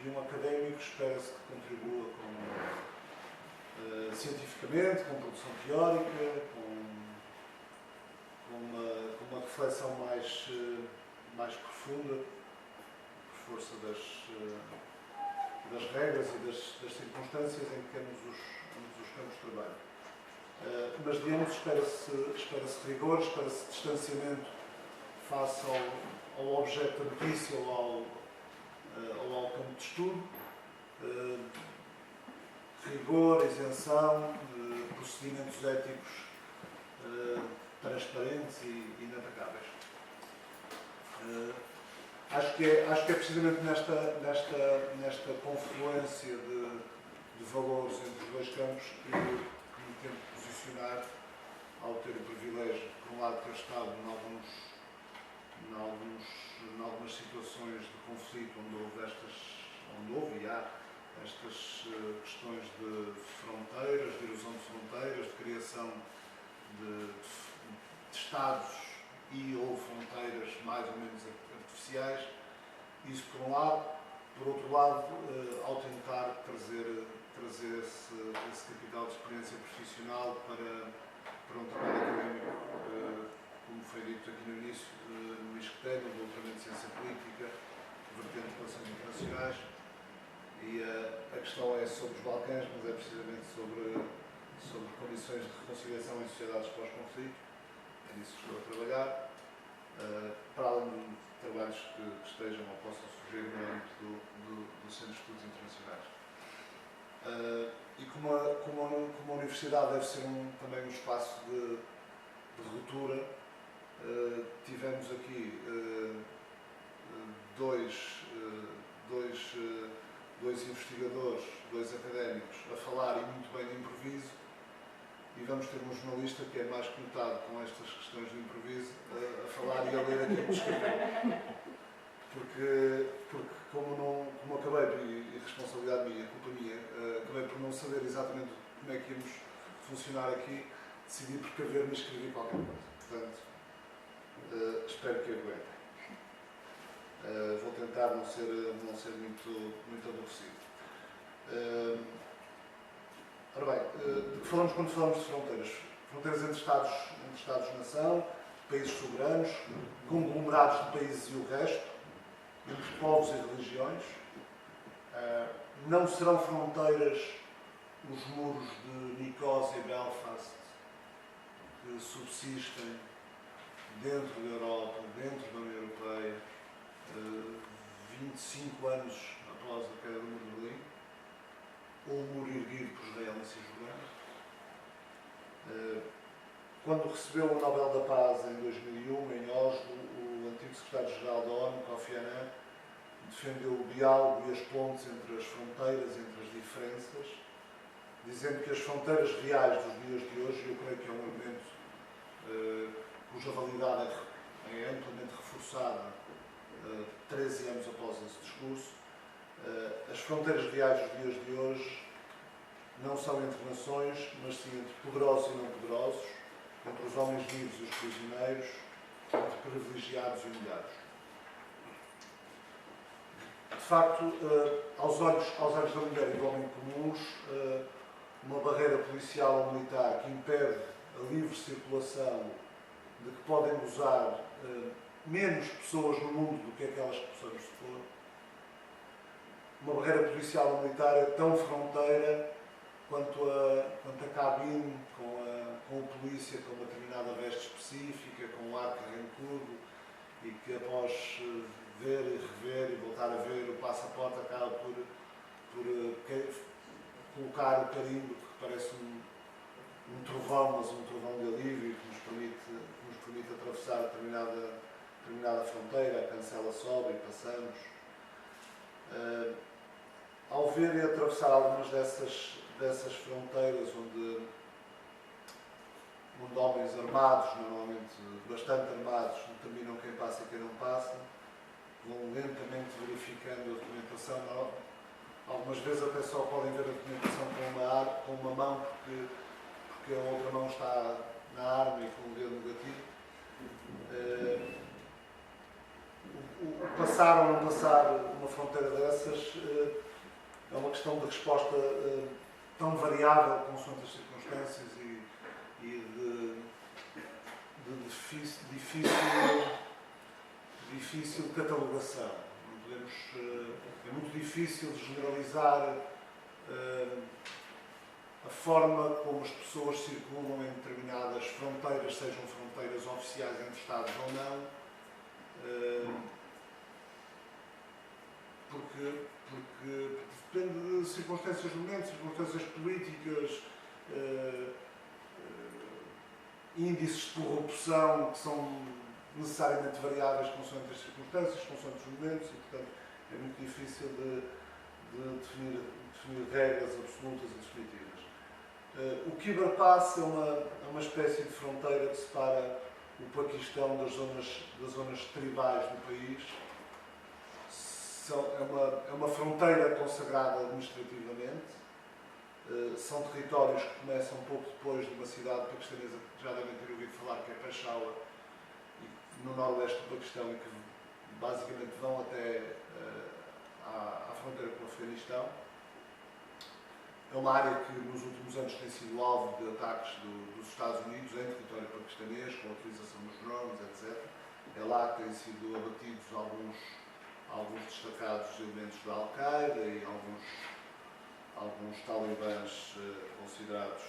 De um académico espera-se que contribua cientificamente, com produção teórica, com uma reflexão mais profunda, por força das regras e das circunstâncias em que temos os campos de trabalho. Mas de ambos espera-se rigor, espera-se distanciamento face ao objeto da notícia ou ao campo de estudo, rigor, isenção, procedimentos éticos transparentes e inatacáveis. Acho que é precisamente nesta confluência de valores entre os dois campos que me tento posicionar ao ter o privilégio, por um lado, de ter estado em algumas situações de conflito onde houve e há estas questões de fronteiras, de erosão de fronteiras, de criação de Estados ou fronteiras mais ou menos artificiais. Isso por um lado. Por outro lado, ao tentar trazer esse capital de experiência profissional para um trabalho académico, como foi dito aqui no início, no ISCTE, no doutoramento de Ciência Política, vertente de Relações Internacionais, e a questão é sobre os Balcãs, mas é precisamente sobre condições de reconciliação em sociedades pós-conflito. É nisso que estou a trabalhar, para além de trabalhos que estejam ou possam surgir no âmbito do Centro de Estudos Internacionais. E como a universidade deve ser também um espaço de ruptura, tivemos aqui dois investigadores, dois académicos, a falar e muito bem de improviso, e vamos ter um jornalista que é mais conectado com estas questões de improviso a falar e a ler aquilo que escreveu. Porque como acabei, e responsabilidade minha, culpa minha, acabei por não saber exatamente como é que íamos funcionar aqui, decidi precaver-me e escrevi qualquer coisa. Portanto, espero que aguentem. Vou tentar não ser muito aborrecido. A Ora bem, de que falamos quando falamos de fronteiras? Fronteiras entre Estados-nação, países soberanos, conglomerados de países e o resto, entre povos e religiões. Não serão fronteiras os muros de Nicosia e Belfast, que subsistem dentro da Europa, dentro da União Europeia, 25 anos após a queda do Muro de Berlim, ou o muro erguido por Israel e Cisjordânia. Quando recebeu o Nobel da Paz em 2001, em Oslo, o antigo secretário-geral da ONU, Kofi Annan, defendeu o diálogo e as pontes entre as fronteiras, entre as diferenças, dizendo que as fronteiras reais dos dias de hoje, eu creio que é um argumento cuja validade é amplamente reforçada 13 anos após esse discurso, as fronteiras reais dos dias de hoje não são entre nações, mas sim entre poderosos e não poderosos, entre os homens vivos e os prisioneiros, entre privilegiados e humilhados. De facto, aos olhos da mulher e do homem comuns, uma barreira policial ou militar que impede a livre circulação de que podem gozar menos pessoas no mundo do que aquelas que possamos supor. Uma barreira policial ou militar é tão fronteira quanto a cabine com a polícia com uma determinada veste específica, com um ar carrancudo, e que após ver e rever e voltar a ver o passaporte acaba por colocar o carimbo que parece um trovão, mas um trovão de alívio que nos permite atravessar determinada fronteira, a cancela sobe e passamos. Ao ver e atravessar algumas dessas fronteiras onde homens armados, normalmente bastante armados, determinam quem passa e quem não passa, vão lentamente verificando a documentação. Algumas vezes até só podem ver a documentação com uma mão, porque a outra mão está na arma e com o dedo negativo. O passar ou não passar uma fronteira dessas é uma questão de resposta tão variável consoante as circunstâncias e de difícil catalogação. Não podemos, é muito difícil generalizar a forma como as pessoas circulam em determinadas fronteiras, sejam fronteiras oficiais entre Estados ou não, porque depende de circunstâncias do momento, circunstâncias políticas, índices de corrupção que são necessariamente variáveis consoante as circunstâncias, consoante os momentos, e portanto é muito difícil de definir regras absolutas e definitivas. O Khyber Pass é uma espécie de fronteira que separa o Paquistão das zonas tribais do país. É uma fronteira consagrada administrativamente. São territórios que começam um pouco depois de uma cidade paquistanesa que já devem ter ouvido falar, que é Peshawar, no noroeste do Paquistão, e que basicamente vão até à fronteira com o Afeganistão. É uma área que nos últimos anos tem sido alvo de ataques dos Estados Unidos em território paquistanês, com a utilização dos drones, etc. É lá que têm sido abatidos alguns destacados elementos da Al-Qaeda e alguns talibãs considerados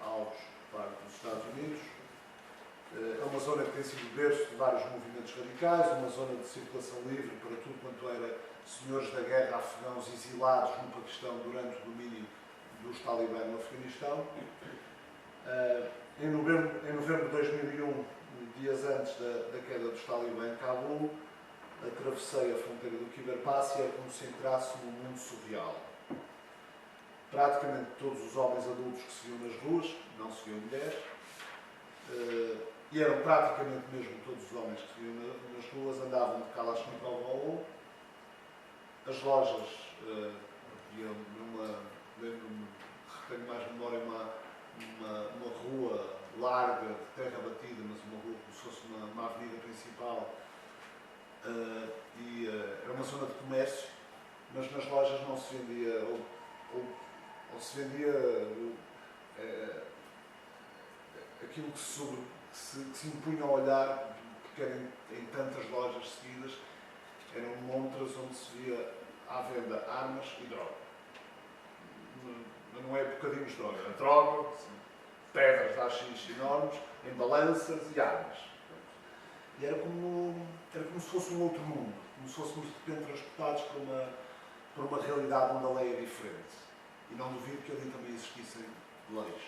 alvos por parte dos Estados Unidos. É uma zona que tem sido berço de vários movimentos radicais, uma zona de circulação livre para tudo quanto era senhores da guerra afegãos exilados no Paquistão durante o domínio dos talibãs no Afeganistão. Em novembro de 2001, dias antes da queda dos talibãs em Cabul, atravessei a fronteira do Khyber Pass e era como se entrasse num mundo surreal. Praticamente todos os homens adultos que se viam nas ruas, não se viam mulheres, e eram praticamente mesmo todos os homens que se viam nas ruas, andavam de Kalashnikov ao ombro. As lojas iam lembro-me, retenho mais memória, uma rua larga, de terra batida, mas uma rua como se fosse uma avenida principal, e era uma zona de comércio, mas nas lojas não se vendia, ou onde se vendia aquilo que se impunha ao olhar, porque era em tantas lojas seguidas, eram montras onde se via à venda armas e droga. Não é bocadinhos de droga, era droga, pedras de AX enormes, em balanças e armas. E era como se fosse um outro mundo, como se fôssemos de repente transportados por uma realidade onde a lei é diferente. E não duvido que ali também existissem leis,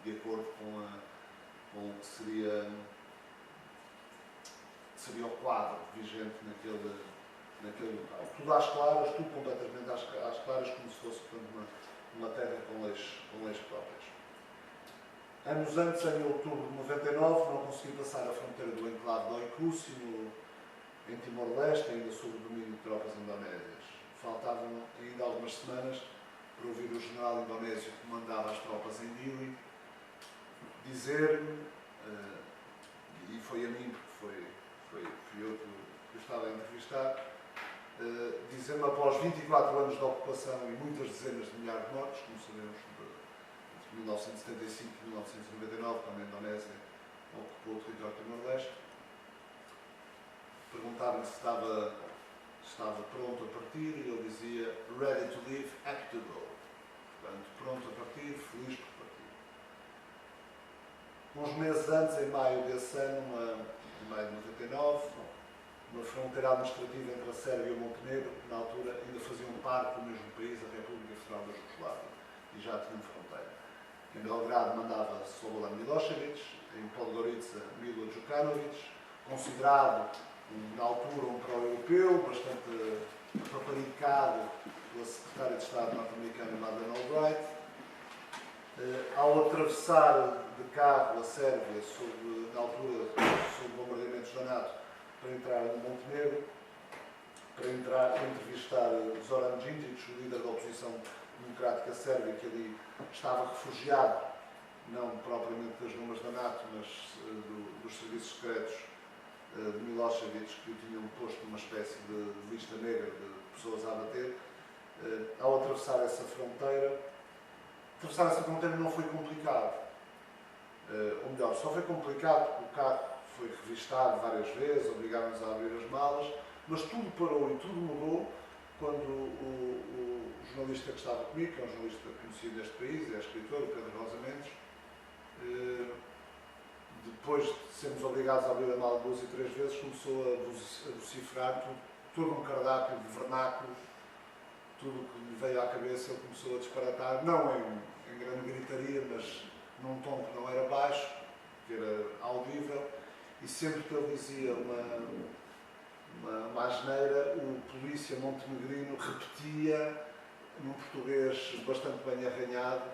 de acordo com o que seria o quadro vigente naquele local. Tudo às claras, tudo completamente às claras, como se fosse, portanto, uma terra com leis próprias. Anos antes, em outubro de 99, não consegui passar a fronteira do enclave de Oicusi, em Timor-Leste, ainda sob o domínio de tropas indonésias. Faltavam ainda algumas semanas para ouvir o general indonésio que comandava as tropas em Dili dizer-me, e foi a mim, porque fui eu que o estava a entrevistar, dizer-me após 24 anos de ocupação e muitas dezenas de milhares de mortos, como sabemos, de 1975 e 1999, quando a Indonésia ocupou o território de Timor-Leste, perguntaram-me se estava pronto a partir e ele dizia ready to leave, happy to go. Portanto, pronto a partir, feliz por partir. Uns meses antes, em maio desse ano, em maio de 99, uma fronteira administrativa entre a Sérvia e o Montenegro, que na altura ainda faziam parte do mesmo país, a República Federal da Jugoslávia, e já tinham fronteira. Em Belgrado mandava Slobodan Milošević, em Podgorica Milo Đukanović, considerado na altura um pró-europeu, bastante paparicado pela secretária de Estado norte-americana Madeleine Albright. Ao atravessar de carro a Sérvia, na altura, sob bombardeamentos da NATO, para entrar no Montenegro, para entrevistar Zoran Đinđić, o líder da oposição democrática sérvia, que ali estava refugiado, não propriamente das rumas da NATO, mas dos serviços secretos de Milošević, que o tinham posto numa espécie de lista negra de pessoas a abater. Ao atravessar essa fronteira não foi complicado. Ou melhor, só foi complicado porque o carro foi revistado várias vezes, obrigaram-nos a abrir as malas, mas tudo parou e tudo mudou quando o jornalista que estava comigo, que é um jornalista conhecido deste país, é escritor, o Pedro Rosa Mendes, depois de sermos obrigados a abrir a mala 2 e 3 vezes, começou a vocifrar todo um cardápio de vernáculos, tudo o que lhe veio à cabeça. Ele começou a disparatar, não em grande gritaria, mas num tom que não era baixo, que era audível, e sempre que ele dizia uma asneira, o polícia montenegrino repetia num português bastante bem arranhado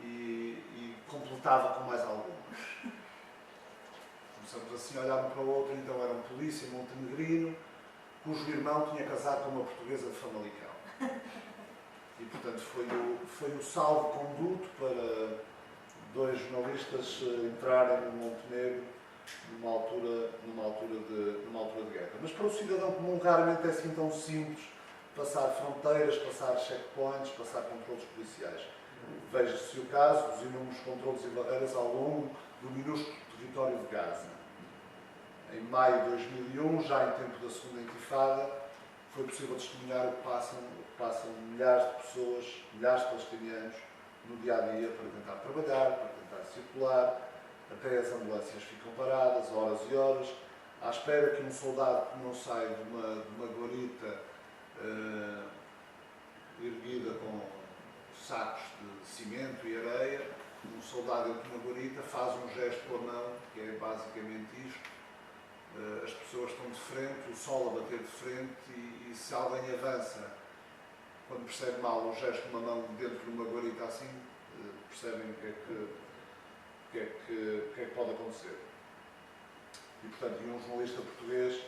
e completava com mais algumas. Começamos assim a olhar um para o outro, então era um polícia montenegrino cujo irmão tinha casado com uma portuguesa de Famalicão. E, portanto, foi o salvo-conduto para dois jornalistas entrarem no Montenegro numa altura de guerra. Mas para o cidadão comum raramente é assim tão simples passar fronteiras, passar checkpoints, passar controles policiais. Veja-se o caso dos inúmeros controles e barreiras ao longo do minúsculo território de Gaza. Em maio de 2001, já em tempo da segunda intifada, foi possível testemunhar o que passam milhares de pessoas, milhares de palestinianos, no dia-a-dia para tentar trabalhar, para tentar circular, até as ambulâncias ficam paradas, horas e horas, à espera que um soldado que não sai de uma guarita erguida com sacos de cimento e areia, um soldado entra na guarita, faz um gesto com a mão, que é basicamente isto. As pessoas estão de frente, o sol a bater de frente e se alguém avança, quando percebe mal um gesto de uma mão dentro de uma guarita assim, percebem o que é que pode acontecer. E, portanto, um jornalista português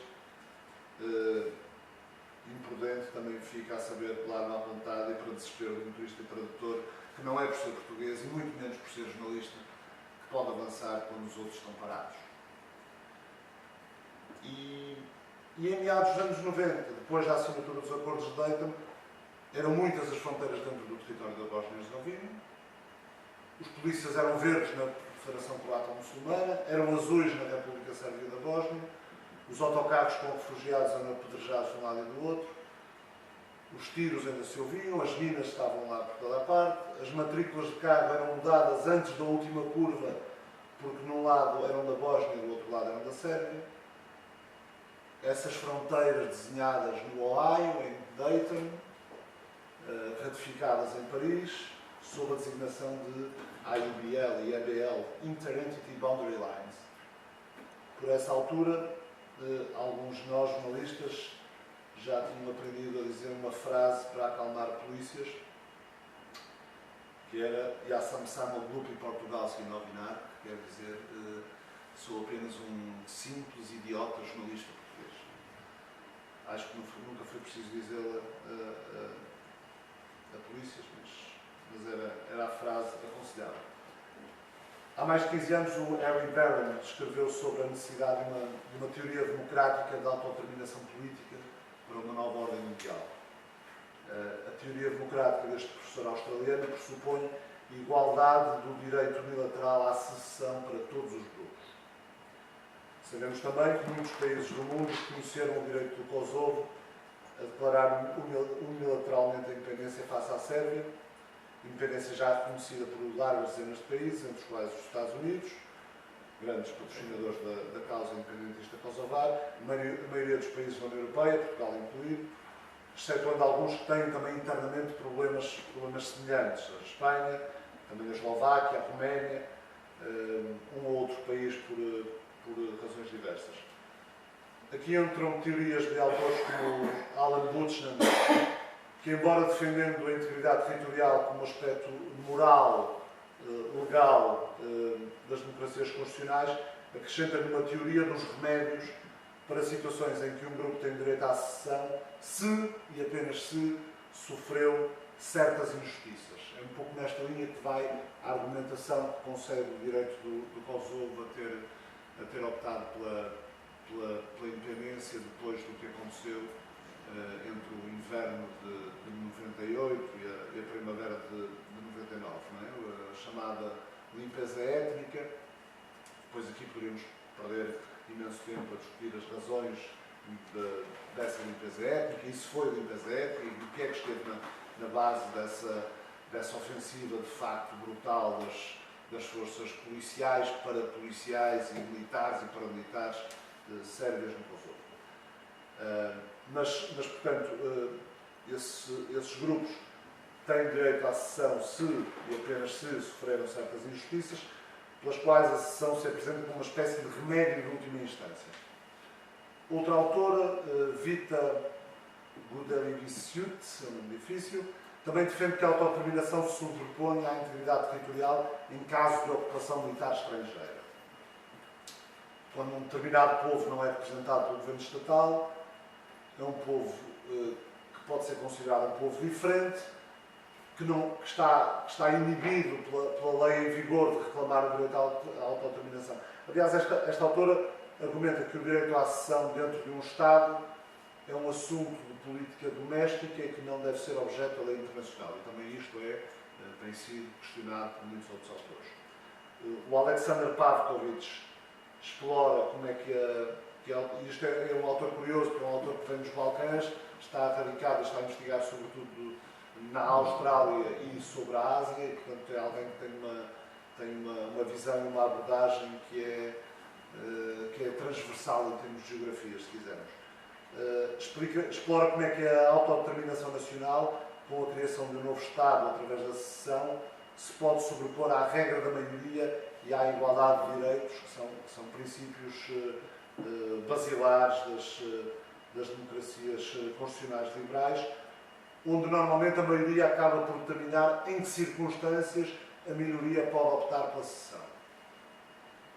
imprudente também fica a saber pela má vontade e para desespero do motorista e tradutor, que não é por ser português e muito menos por ser jornalista, que pode avançar quando os outros estão parados. E em meados dos anos 90, depois da assinatura dos acordos de Dayton, Eram muitas as fronteiras dentro do território da Bósnia e Herzegovina. Os polícias eram verdes na Federação Croata Muçulmana, eram azuis na República Sérvia da Bósnia, os autocarros com refugiados eram apedrejados de um lado e do outro, os tiros ainda se ouviam, as minas estavam lá por toda a parte, as matrículas de carro eram mudadas antes da última curva, porque num lado eram da Bósnia e do outro lado eram da Sérvia. Essas fronteiras desenhadas no Ohio, em Dayton, ratificadas em Paris, sob a designação de IUBL e EBL, Inter-Entity Boundary Lines. Por essa altura, alguns de nós, jornalistas, já tinham aprendido a dizer uma frase para acalmar polícias, que era "Ja sam samo glupi portugalski novinar", que quer dizer sou apenas um simples idiota jornalista português. Acho que nunca foi preciso dizê-la a polícias, mas era a frase aconselhável. Há mais de 15 anos, o Harry Barron escreveu sobre a necessidade de uma teoria democrática de autodeterminação política para uma nova ordem mundial. A teoria democrática deste professor australiano pressupõe igualdade do direito unilateral à secessão para todos os grupos. Sabemos também que muitos países do mundo reconheceram o direito do Kosovo a declarar unilateralmente a independência face à Sérvia, independência já reconhecida por largas dezenas de países, entre os quais os Estados Unidos, grandes patrocinadores da causa independentista kosovar, a maioria dos países da União Europeia, Portugal incluído, excetuando alguns que têm também internamente problemas semelhantes, a Espanha, também a Eslováquia, a Roménia, um ou outro país por razões diversas. Aqui entram teorias de autores como Alan Buchanan, que, embora defendendo a integridade territorial como aspecto moral, legal das democracias constitucionais, acrescenta numa teoria dos remédios para situações em que um grupo tem direito à secessão se, e apenas se, sofreu certas injustiças. É um pouco nesta linha que vai a argumentação que concede o direito do Kosovo a ter optado pela independência depois do que aconteceu entre o inverno de 98 e a primavera de 99, não é? A chamada limpeza étnica. Depois aqui poderíamos perder imenso tempo a discutir as razões dessa limpeza étnica, e se foi limpeza étnica, e o que é que esteve na base dessa ofensiva de facto brutal das forças policiais, parapoliciais e militares e paramilitares sérvias no Kosovo. Mas portanto, esses grupos têm direito à secessão se, e apenas se, sofreram certas injustiças, pelas quais a secessão se apresenta como uma espécie de remédio de última instância. Outra autora, Vita Gudeliviciut, é um nome difícil, também defende que a autodeterminação se sobrepõe à integridade territorial em caso de ocupação militar estrangeira. Quando um determinado povo não é representado pelo governo estatal, é um povo que pode ser considerado um povo diferente, que está inibido pela lei em vigor de reclamar o direito à autodeterminação. Aliás, esta autora argumenta que o direito à secessão dentro de um Estado é um assunto de política doméstica e que não deve ser objeto da lei internacional. E também isto tem sido questionado por muitos outros autores. O Alexander Pavkovich explora como é que isto é um autor curioso, porque é um autor que vem dos Balcãs, está radicado, está a investigar sobretudo na Austrália e sobre a Ásia, e portanto é alguém que tem uma visão e uma abordagem que é transversal em termos de geografia, se quisermos. Explora como é que a autodeterminação nacional, com a criação de um novo Estado através da secessão, se pode sobrepor à regra da maioria e à igualdade de direitos, que são princípios basilares das democracias constitucionais liberais, onde normalmente a maioria acaba por determinar em que circunstâncias a minoria pode optar pela secessão.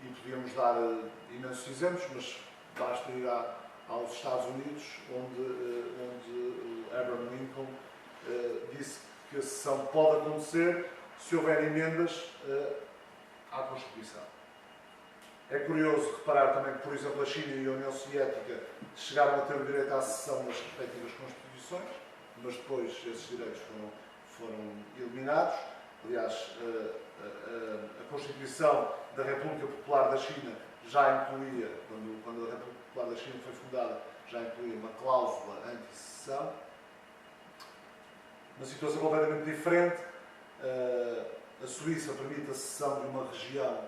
E podíamos dar imensos exemplos, mas basta ir aos Estados Unidos, onde Abraham Lincoln disse que a secessão pode acontecer se houver emendas à Constituição. É curioso reparar também que, por exemplo, a China e a União Soviética chegaram a ter o direito à secessão nas respectivas Constituições, mas depois esses direitos foram eliminados. Aliás, a Constituição da República Popular da China já incluía, quando a República Popular da China foi fundada, já incluía uma cláusula anti-secessão. Uma situação completamente diferente, a Suíça permite a cessão de uma região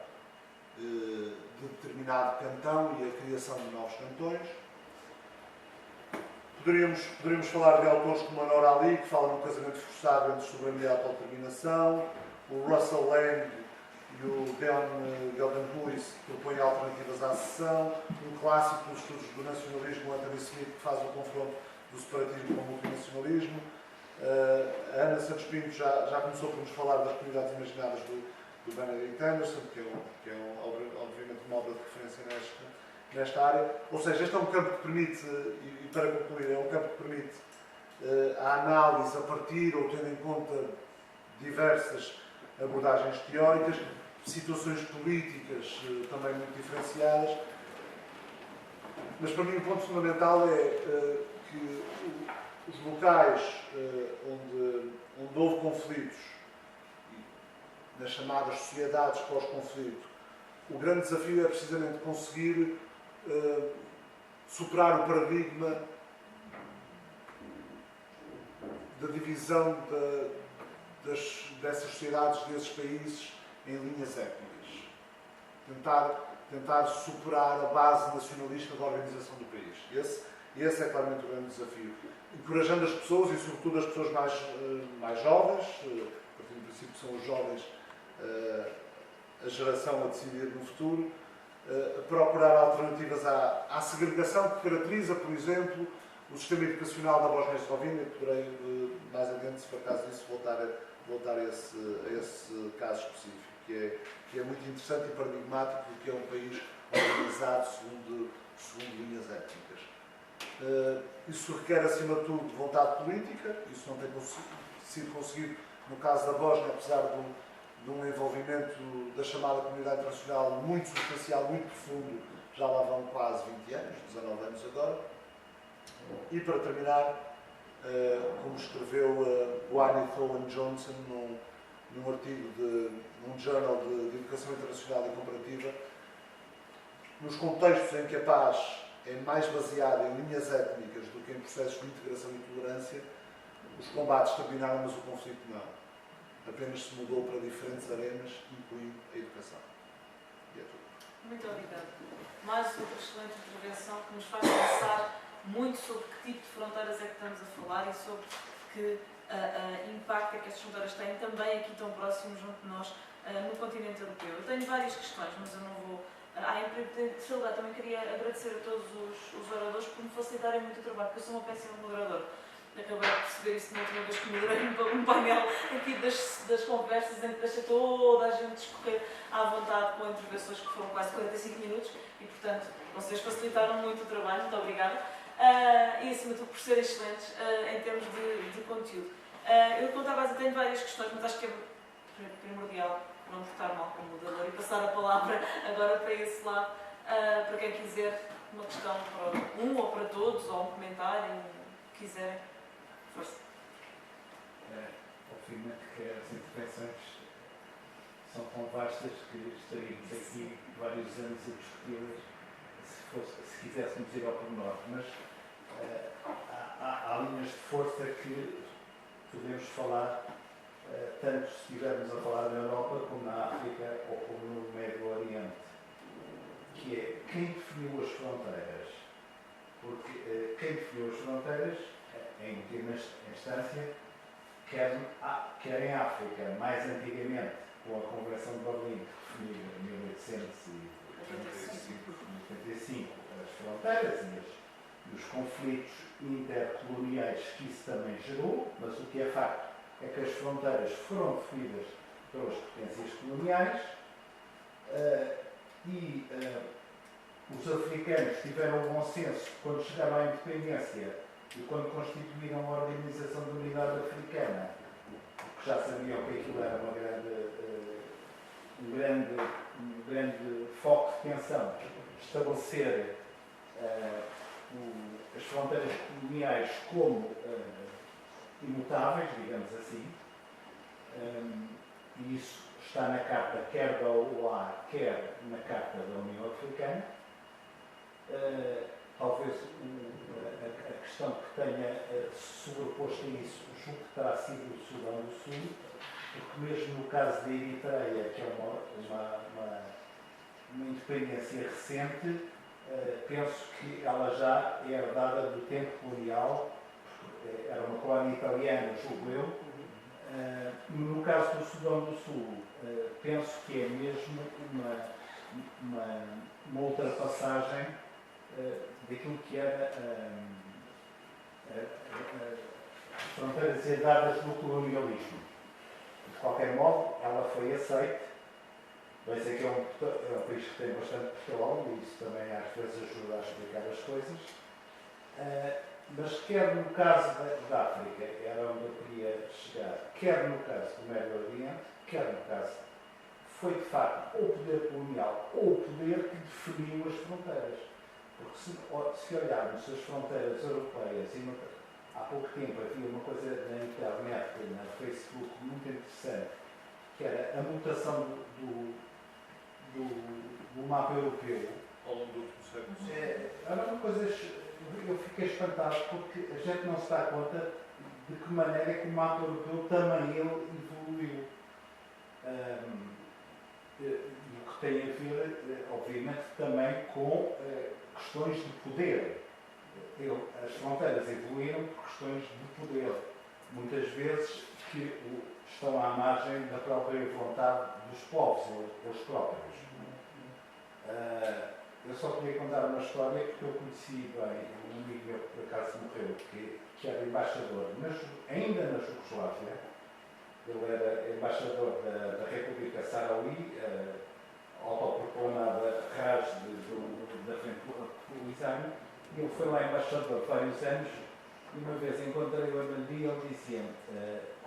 de determinado cantão e a criação de novos cantões. Poderíamos falar de autores como Anor Ali, que fala num casamento forçado entre soberania e autodeterminação, o Russell Land e o Deon Geldenhuis, que propõem alternativas à secessão, um clássico dos estudos do nacionalismo, o Anthony Smith, que faz o confronto do separatismo com o multinacionalismo. A Ana Santos Pinto já começou por nos falar das comunidades imaginadas do Benedict Anderson, que é obviamente uma obra de referência nesta área. Ou seja, este é um campo que permite, e para concluir, é um campo que permite a análise a partir ou tendo em conta diversas abordagens teóricas, situações políticas também muito diferenciadas. Mas para mim o ponto fundamental é que os locais onde houve conflitos, nas chamadas sociedades pós-conflito, o grande desafio é precisamente conseguir superar o paradigma da divisão dessas sociedades, desses países, em linhas étnicas. Tentar superar a base nacionalista da organização do país. Esse é claramente o grande desafio. Encorajando as pessoas, e sobretudo as pessoas mais jovens, a partir do princípio que são os jovens a geração a decidir no futuro, a procurar alternativas à segregação que caracteriza, por exemplo, o sistema educacional da Bósnia-Herzegovina, que poderei mais adiante, se for caso disso, voltar a esse caso específico, que é muito interessante e paradigmático do que é um país organizado segundo linhas étnicas. Isso requer, acima de tudo, vontade política. Isso não tem sido conseguido no caso da Bósnia, apesar de um envolvimento da chamada comunidade internacional muito substancial, muito profundo. Já lá vão quase 20 anos, 19 anos agora. E para terminar, como escreveu o Annie Owen Johnson num artigo num jornal de educação internacional e comparativa, nos contextos em que a paz é mais baseada em linhas étnicas do que em processos de integração e tolerância, os combates terminaram, mas o conflito não. Apenas se mudou para diferentes arenas, incluindo a educação. E é tudo. Muito obrigada. Mais outra excelente intervenção que nos faz pensar muito sobre que tipo de fronteiras é que estamos a falar e sobre que impacto é que estas fronteiras têm também aqui tão próximos junto de nós no continente europeu. Eu tenho várias questões, mas eu não vou... Em terceiro lugar, também queria agradecer a todos os oradores por me facilitarem muito o trabalho, porque eu sou uma péssima moderadora. Acabei de perceber isso na última vez que moderei um painel aqui das conversas em que deixei toda a gente discorrer à vontade com intervenções que foram quase 45 minutos e, portanto, vocês facilitaram muito o trabalho, muito obrigada. E, acima de tudo, por serem excelentes em termos de conteúdo. Eu contava a dizer, tenho várias questões, mas acho que é primordial não portar mal como moderador e passar a palavra agora para esse lado, para quem quiser uma questão para ou para todos, ou um comentário, o que quiserem. Força. Obviamente que as intervenções são tão vastas que estaríamos aqui vários anos a discuti-las se quiséssemos ir ao pormenor, mas há linhas de força que podemos falar tanto se estivermos a falar na Europa como na África ou como no Médio Oriente, que é quem definiu as fronteiras. Porque quem definiu as fronteiras, em última instância, quer em África, mais antigamente, com a Convenção de Berlim, que definiu em 1885 as fronteiras e os conflitos intercoloniais que isso também gerou, mas o que é facto é que as fronteiras foram definidas pelas potências coloniais e os africanos tiveram um bom senso quando chegaram à independência e quando constituíram a Organização da Unidade Africana, porque já sabiam que aquilo era um grande foco de tensão, estabelecer as fronteiras coloniais como imutáveis, digamos assim, e isso está na Carta quer da OA, quer na Carta da União Africana. Talvez a questão que tenha sobreposto a isso, julgo que terá sido o Sudão do Sul, porque mesmo no caso da Eritreia, que é uma independência recente, penso que ela já é herdada do tempo colonial, porque era uma colónia italiana, julgo eu. No caso do Sudão do Sul, penso que é mesmo uma ultrapassagem daquilo que era as fronteiras herdadas do colonialismo. De qualquer modo, ela foi aceite. Vai ser que é um país que tem bastante petróleo e isso também às vezes ajuda a explicar as coisas. Mas quer no caso da África, era onde eu queria chegar, quer no caso do Médio Oriente, quer no caso, foi de facto ou o poder colonial ou o poder que definiu as fronteiras. Porque se olharmos as fronteiras europeias, e há pouco tempo havia uma coisa na internet, na Facebook, muito interessante, que era a mutação do mapa europeu. Ao longo do último século. Era uma coisa, eu fiquei espantado porque a gente não se dá conta de que maneira é que o mapa europeu também ele evoluiu. E o que tem a ver, obviamente, também com questões de poder. As fronteiras evoluíram por questões de poder, muitas vezes que estão à margem da própria vontade dos povos, eles próprios. Eu só queria contar uma história porque eu conheci bem um amigo meu que por acaso morreu, que era embaixador, ainda na Jugoslávia. Ele era embaixador da República Saharaui, autoproclamada Raj da frente polisário, e ele foi lá embaixador vários anos, e uma vez encontrei-o a Bandi e ele dizia-me,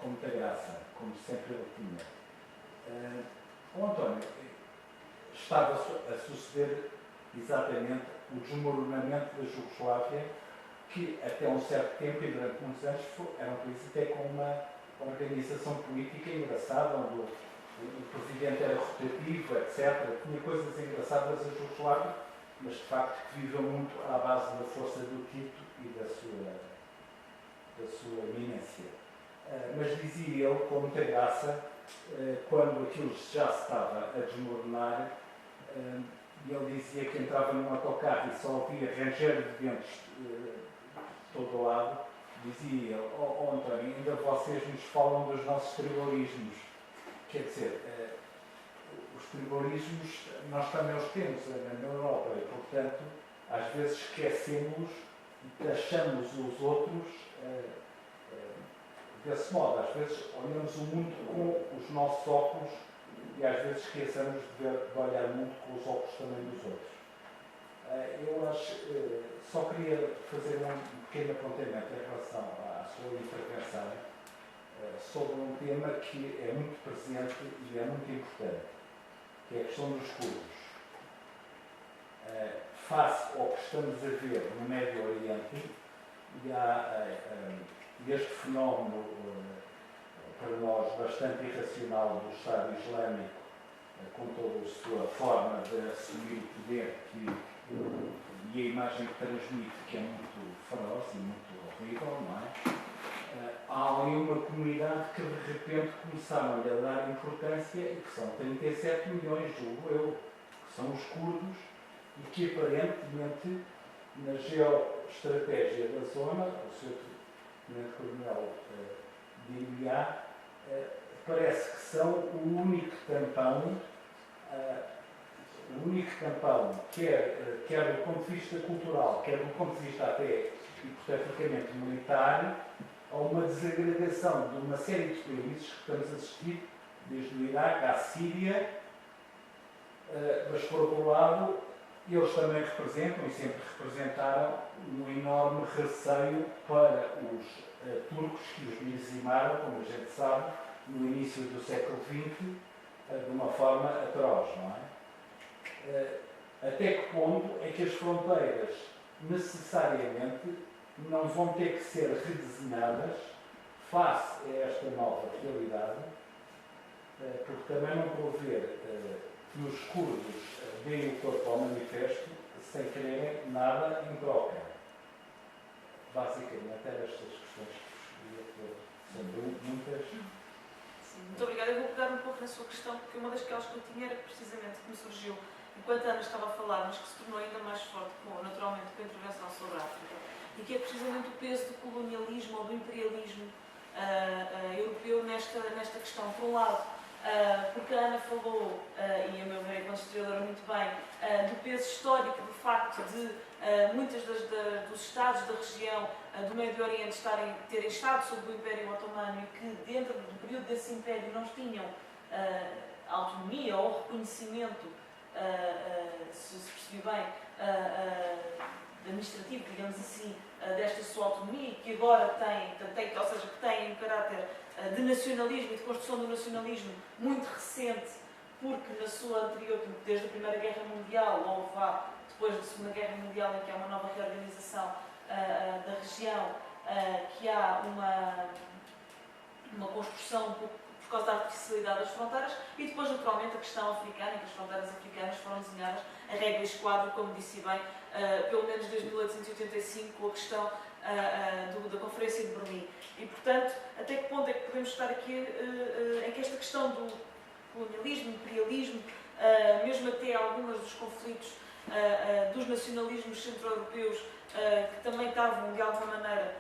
com muita graça, como sempre ele tinha, António, estava a suceder exatamente o desmoronamento da Jugoslávia, que até um certo tempo e durante muitos anos era um país até com uma organização política engraçada, onde o presidente era rotativo, etc. Tinha coisas engraçadas a Jugoslávia, mas de facto que viveu muito à base da força do Tito e da sua eminência. Mas dizia ele, com muita graça, quando aquilo já se estava a desmoronar, e ele dizia que entrava num autocarro e só ouvia ranger de ventos de todo o lado, dizia ele, António, ainda vocês nos falam dos nossos tribalismos. Quer dizer, os tribalismos nós também os temos na Europa e, portanto, às vezes esquecemos e taxamos os outros desse modo. Às vezes olhamos o mundo com os nossos óculos e às vezes esquecemos de olhar muito com os óculos também dos outros. Eu acho, só queria fazer um pequeno apontamento em relação à sua intervenção sobre um tema que é muito presente e é muito importante, que é a questão dos curdos. Face ao que estamos a ver no Médio Oriente, e há este fenómeno, para nós, bastante irracional do Estado Islâmico, com toda a sua forma de assumir o poder e a imagem que transmite, que é muito feroz e muito horrível, não é? Há ali uma comunidade que de repente começaram a dar importância e que são 37 milhões, julgo eu, que são os curdos e que aparentemente na geoestratégia da zona, o Sr. Tenente-Coronel dir-me-á, parece que são o único tampão, quer do ponto de vista cultural, quer do ponto de vista até hipoteticamente militar, a uma desagregação de uma série de países que estamos a assistir, desde o Iraque à Síria, mas por outro lado, eles também representam e sempre representaram um enorme receio para os turcos que os dizimaram, como a gente sabe, no início do século XX, de uma forma atroz, não é? Até que ponto é que as fronteiras necessariamente não vão ter que ser redesenhadas face a esta nova realidade, porque também não estou a ver que os curdos deem o corpo ao manifesto sem quererem nada em troca. Basicamente, eram estas questões que vos queria pôr sobre muitas. Sim, muito obrigada. Eu vou pegar um pouco na sua questão, porque uma das que eu tinha era precisamente que me surgiu enquanto a Ana estava a falar, mas que se tornou ainda mais forte, naturalmente, com a intervenção sobre a África, e que é precisamente o peso do colonialismo ou do imperialismo europeu nesta questão. Por um lado, porque a Ana falou, e a meu ver, enquanto historiadora, muito bem, do peso histórico do facto de muitos dos Estados da região do Médio Oriente terem estado sob o Império Otomano e que, dentro do período desse Império, não tinham autonomia ou reconhecimento, se percebi bem, administrativo, digamos assim, desta sua autonomia, que agora tem, ou seja, que tem um caráter de nacionalismo e de construção do nacionalismo muito recente, porque na sua anterior, desde a Primeira Guerra Mundial, ou vá depois da Segunda Guerra Mundial, em que há uma nova reorganização da região, que há uma construção um pouco por causa da artificialidade das fronteiras, e depois, naturalmente, a questão africana, em que as fronteiras africanas foram desenhadas a regra e esquadro, como disse bem, pelo menos desde 1885, com a questão da Conferência de Berlim. E, portanto, até que ponto é que podemos estar aqui em que esta questão do colonialismo, imperialismo, mesmo até alguns dos conflitos dos nacionalismos centro-europeus, que também estavam, de alguma maneira,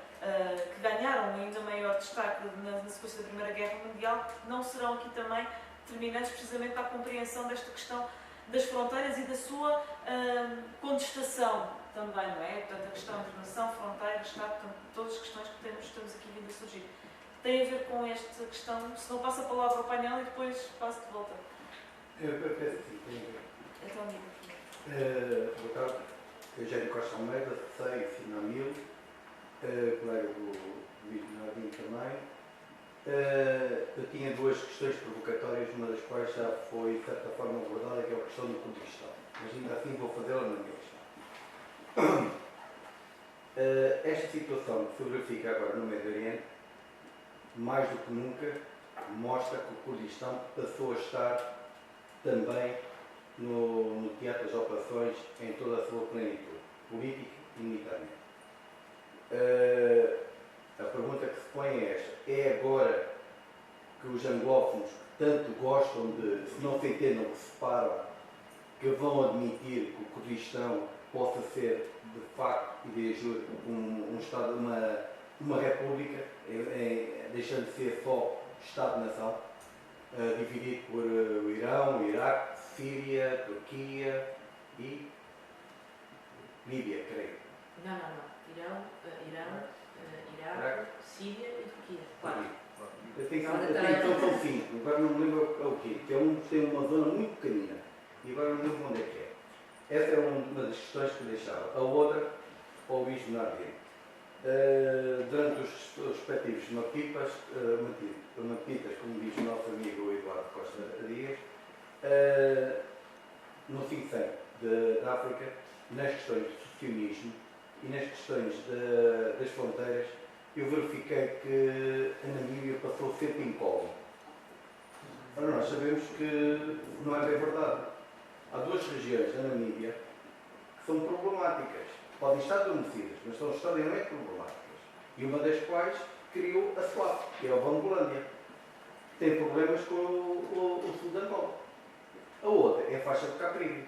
que ganharam ainda maior destaque na sequência da Primeira Guerra Mundial, não serão aqui também determinantes precisamente para a compreensão desta questão das fronteiras e da sua contestação também, não é? Portanto, a questão de nação, fronteira, Estado, portanto, todas as questões que temos aqui vindo a surgir. Tem a ver com esta questão, se não passo a palavra ao painel e depois passo de volta. Eu penso que sim, tem a ver. Então, diga. Boa tarde, Eugênio Costa Almeida, sei, Finamil, colega do Luís Bernardino também. Eu tinha duas questões provocatórias, uma das quais já foi, de certa forma, abordada, que é a questão do Kurdistão. Mas ainda assim vou fazê-la na minha questão. Esta situação que se verifica agora no Médio Oriente, mais do que nunca, mostra que o Kurdistão passou a estar também no teatro das operações em toda a sua plenitude, política e militarmente. A pergunta que se põe é esta: é agora que os anglófonos, que tanto gostam de, se não se entendam, que se separam, que vão admitir que o Kurdistão possa ser, de facto e de jure, um Estado, uma república, deixando de ser só Estado-nação, dividido por o Irão, o Iraque, Síria, Turquia e Líbia, creio. Não. Irão, Iraque, Síria e Turquia. Claro. São cinco, agora não me lembro o quê, que é tem uma zona muito pequenina, e agora não me lembro onde é que é. Essa é uma das questões que deixava. A outra, ao Luís Bernardino. Durante os respectivos mapitas, como diz o nosso amigo Eduardo Costa Dias, no think tank da África, nas questões do sionismo e nas questões das fronteiras, eu verifiquei que a Namíbia passou sempre incólume. Ora, nós sabemos que não é bem verdade. Há duas regiões da Namíbia que são problemáticas. Podem estar adormecidas, mas são extraordinariamente problemáticas. E uma das quais criou a SWAP, que é a Bangolândia. Tem problemas com o sul de Angola. A outra é a faixa de Caprivi.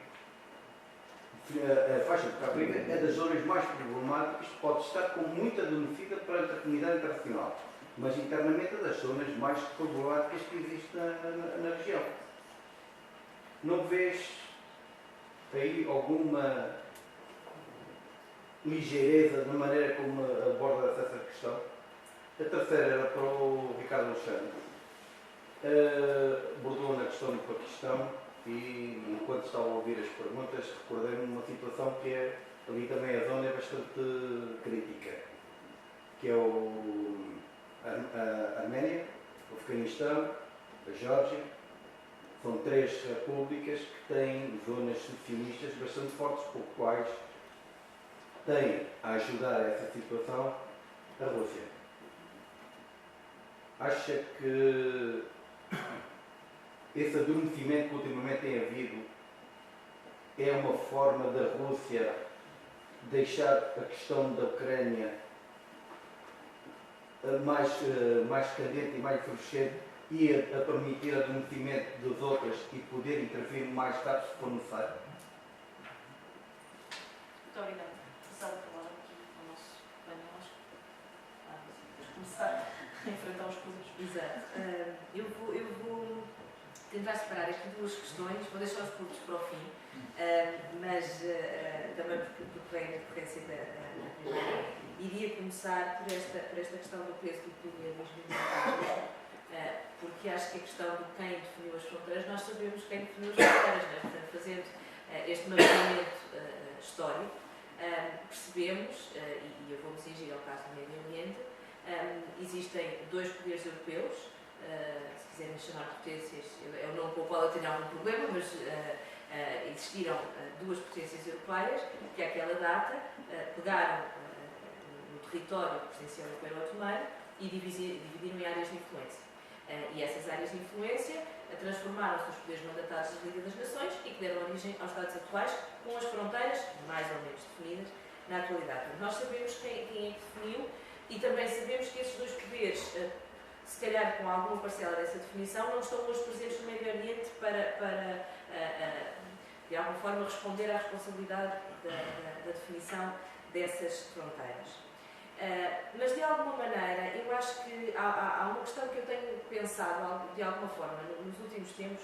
A faixa de Caprivi é das zonas mais problemáticas, pode estar como muito adormecida perante a comunidade internacional, mas internamente é das zonas mais problemáticas que existem na região. Não vês aí alguma ligeireza na maneira como aborda essa questão? A terceira era para o Ricardo Alexandre. Abordou na questão do Paquistão e, enquanto estava a ouvir as perguntas, recordei-me uma situação que é, ali também a zona é bastante crítica, que é a Arménia, o Afeganistão, a Geórgia. São três repúblicas que têm zonas secessionistas bastante fortes, por quais tem a ajudar essa situação a Rússia. acha que esse adormecimento que ultimamente tem havido é uma forma da Rússia deixar a questão da Ucrânia mais candente e mais efervescente e a permitir o adormecimento das outras e poder intervir mais tarde se for necessário? Muito obrigada. Passar a palavra aqui ao nosso painel. Vamos começar a enfrentar os pontos. Exato. Eu vou tentar separar aqui duas questões, vou deixar os pontos para o fim, mas também porque vem na decorrência da primeira. Iria começar por esta questão do peso do colonialismo militar, porque acho que a questão de quem definiu as fronteiras, nós sabemos quem definiu as fronteiras, não é? Portanto, fazendo este mapeamento histórico, percebemos, e eu vou me cingir ao caso do Médio Oriente, existem dois poderes europeus, se quiserem chamar potências, é o nome com o qual eu tenho algum problema, mas existiram duas potências europeias que àquela data pegaram no território que pertencia ao Império Otomano e dividiram em áreas de influência. E essas áreas de influência transformaram-se nos poderes mandatários da Liga das Nações e que deram origem aos Estados atuais, com as fronteiras mais ou menos definidas na atualidade. Nós sabemos quem é que definiu e também sabemos que esses dois poderes, se calhar com alguma parcela dessa definição, não estão hoje presentes no Médio Oriente para de alguma forma, responder à responsabilidade da definição dessas fronteiras. Mas, de alguma maneira, eu acho que há uma questão que eu tenho pensado, de alguma forma, nos últimos tempos,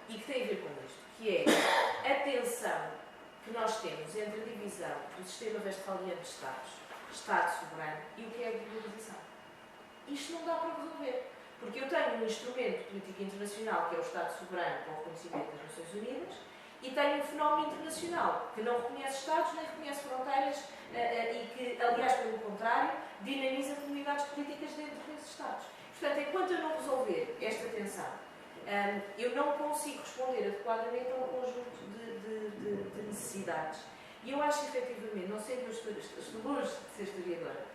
e que tem a ver com isto, que é a tensão que nós temos entre a divisão do sistema westphaliano de Estados, Estado soberano, e o que é a globalização. Isto não dá para resolver, porque eu tenho um instrumento político internacional, que é o Estado soberano, com o reconhecimento das Nações Unidas, e tenho um fenómeno internacional que não reconhece Estados nem reconhece fronteiras e que, aliás, pelo contrário, dinamiza comunidades políticas dentro desses Estados. Portanto, enquanto eu não resolver esta tensão, eu não consigo responder adequadamente a um conjunto de necessidades. E eu acho, efetivamente, não sei que eu estou longe de ser historiadora,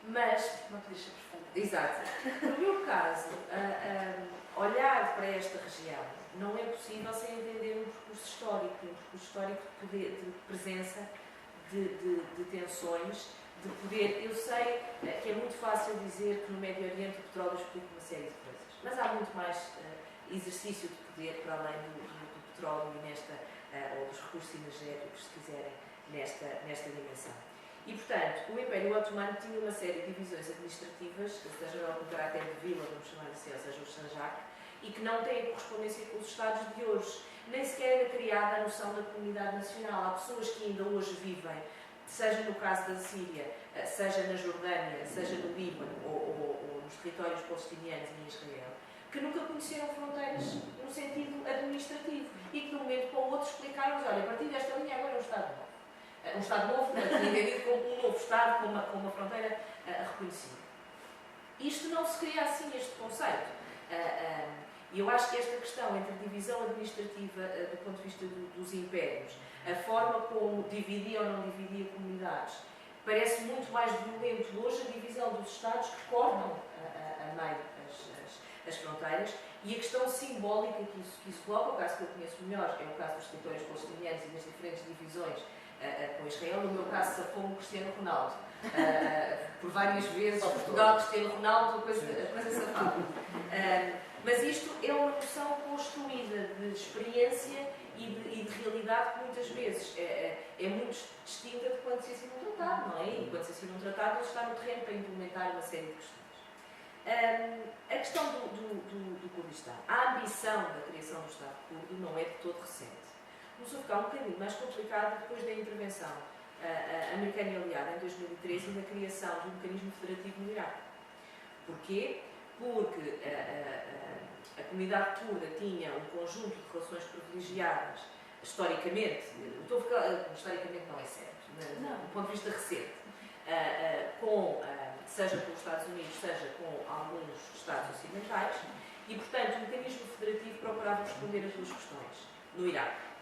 mas... Não te deixa profunda. Exato. No meu caso, olhar para esta região não é possível sem entender um percurso histórico de poder, de presença, de tensões, de poder. Eu sei que é muito fácil dizer que no Médio Oriente o petróleo explica uma série de coisas, mas há muito mais exercício de poder para além do petróleo e ou dos recursos energéticos, se quiserem, nesta dimensão. E, portanto, o Império Otomano tinha uma série de divisões administrativas, seja com caráter de vila, vamos chamar assim, ou seja, o Sanjak, e que não têm correspondência com os Estados de hoje. Nem sequer era criada a noção da comunidade nacional. Há pessoas que ainda hoje vivem, seja no caso da Síria, seja na Jordânia, seja no Líbano ou nos territórios palestinianos e em Israel, que nunca conheceram fronteiras no sentido administrativo e que de um momento para o outro explicaram-nos, olha, a partir desta linha agora é um Estado novo. Um Estado novo, entendido como um novo Estado, com uma fronteira reconhecida. Isto não se cria assim, este conceito. E eu acho que esta questão entre divisão administrativa do ponto de vista dos impérios, a forma como dividia ou não dividia comunidades, parece muito mais violento hoje a divisão dos Estados que cortam a meio as fronteiras, e a questão simbólica que isso coloca, o caso que eu conheço melhor é o caso dos territórios palestinianos e das diferentes divisões com Israel. No meu caso, safou-me Cristiano Ronaldo. Por várias vezes, Portugal, Cristiano Ronaldo, coisa safada. Mas isto é uma noção construída de experiência e de realidade que muitas vezes é muito distinta de quando se assina um tratado, não é? E quando se assina um tratado, ele está no terreno para implementar uma série de questões. A questão do Kurdistão. A ambição da criação do Estado curdo não é de todo recente. Começou a ficar um bocadinho mais complicado depois da intervenção americana e aliada em 2013 e da criação de um mecanismo federativo no Iraque. Porquê? Porque a comunidade curda tinha um conjunto de relações privilegiadas, historicamente, historicamente não é certo, do ponto de vista recente, seja com os Estados Unidos, seja com alguns Estados ocidentais, e, portanto, o mecanismo federativo procurava responder às duas questões no Iraque.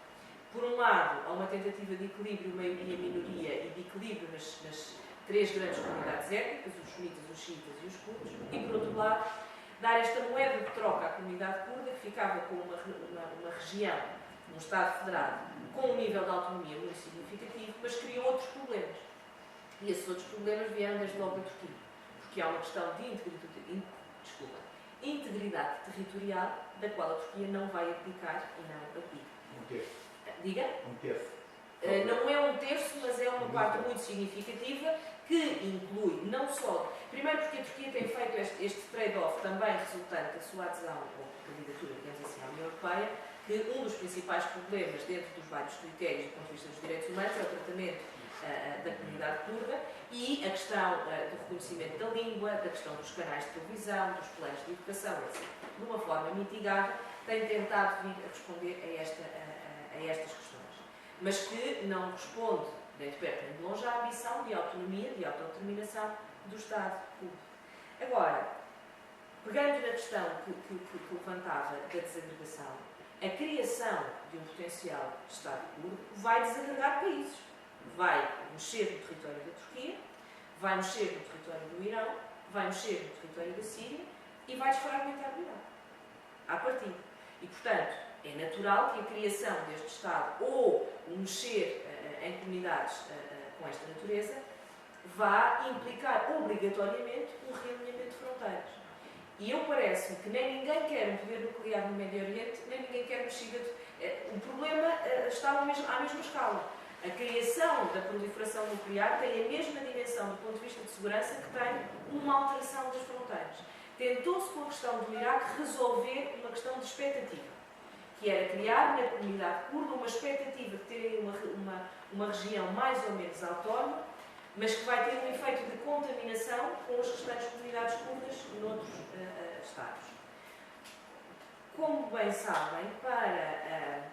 Por um lado, há uma tentativa de equilíbrio maioria-minoria e de equilíbrio nas três grandes comunidades étnicas, os sunitas, os xiitas e os curdos, e, por outro lado, dar esta moeda de troca à comunidade curda, que ficava com uma região, um Estado federado, com um nível de autonomia muito significativo, mas criou outros problemas. E esses outros problemas vieram desde logo da Turquia, porque há uma questão de integridade territorial, da qual a Turquia não vai aplicar e não aplica. Um terço. Diga? Um terço. Não é um terço, mas é uma parte muito significativa que inclui não só... Primeiro porque a Turquia tem feito este trade-off também resultante da sua adesão ou candidatura, digamos assim, à União Europeia, que um dos principais problemas dentro dos vários critérios do ponto de vista dos direitos humanos é o tratamento da comunidade curda e a questão do reconhecimento da língua, da questão dos canais de televisão, dos planos de educação, etc. De uma forma mitigada, tem tentado vir a responder a estas questões, mas que não responde, nem de perto nem de longe, à ambição de autonomia, de autodeterminação do Estado curdo. Agora, pegando na questão que levantava da desagregação, a criação de um potencial Estado curdo vai desagregar países. Vai mexer no território da Turquia, vai mexer no território do Irão, vai mexer no território da Síria e vai desfragmentar o Irão, à partida. E, portanto, é natural que a criação deste Estado ou o mexer em comunidades com esta natureza vá implicar obrigatoriamente um realinhamento de fronteiras. E eu parece-me que nem ninguém quer um poder nuclear no Médio Oriente, nem ninguém quer mexer. O problema está à mesma escala. A criação da proliferação nuclear tem a mesma dimensão do ponto de vista de segurança que tem uma alteração das fronteiras. Tentou-se com a questão do Iraque resolver uma questão de expectativa, que era criar na comunidade curda uma expectativa de ter uma região mais ou menos autónoma, mas que vai ter um efeito de contaminação com as restantes comunidades curdas noutros Estados. Como bem sabem, para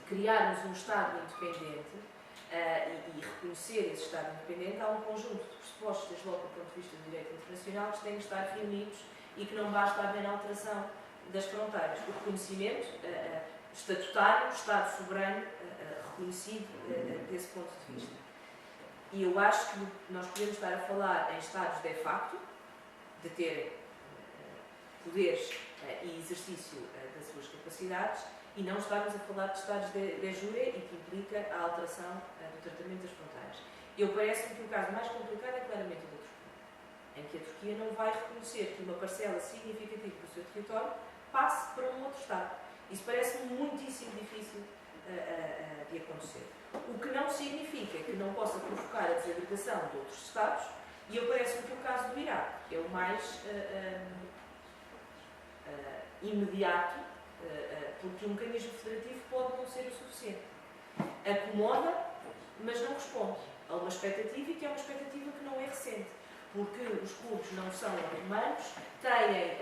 criarmos um Estado independente e reconhecer esse Estado independente, há um conjunto de pressupostos, desde logo do ponto de vista do direito internacional, que têm de estar reunidos e que não basta haver a alteração das fronteiras. O reconhecimento estatutário, o Estado soberano reconhecido desse ponto de vista. E eu acho que nós podemos estar a falar em Estados de facto, de terem poderes e exercício das suas capacidades, e não estarmos a falar de Estados de jure e que implica a alteração do tratamento das fronteiras. Eu parece-me que o caso mais complicado é claramente o da Turquia, em que a Turquia não vai reconhecer que uma parcela significativa do seu território passe para um outro Estado. Isso parece-me muitíssimo difícil de acontecer. O que não significa que não possa provocar a desagregação de outros Estados, e eu parece-me que o caso do Iraque é o mais imediato, porque um mecanismo federativo pode não ser o suficiente. Acomoda, mas não responde a uma expectativa, e que é uma expectativa que não é recente, porque os curdos não são otomanos, têm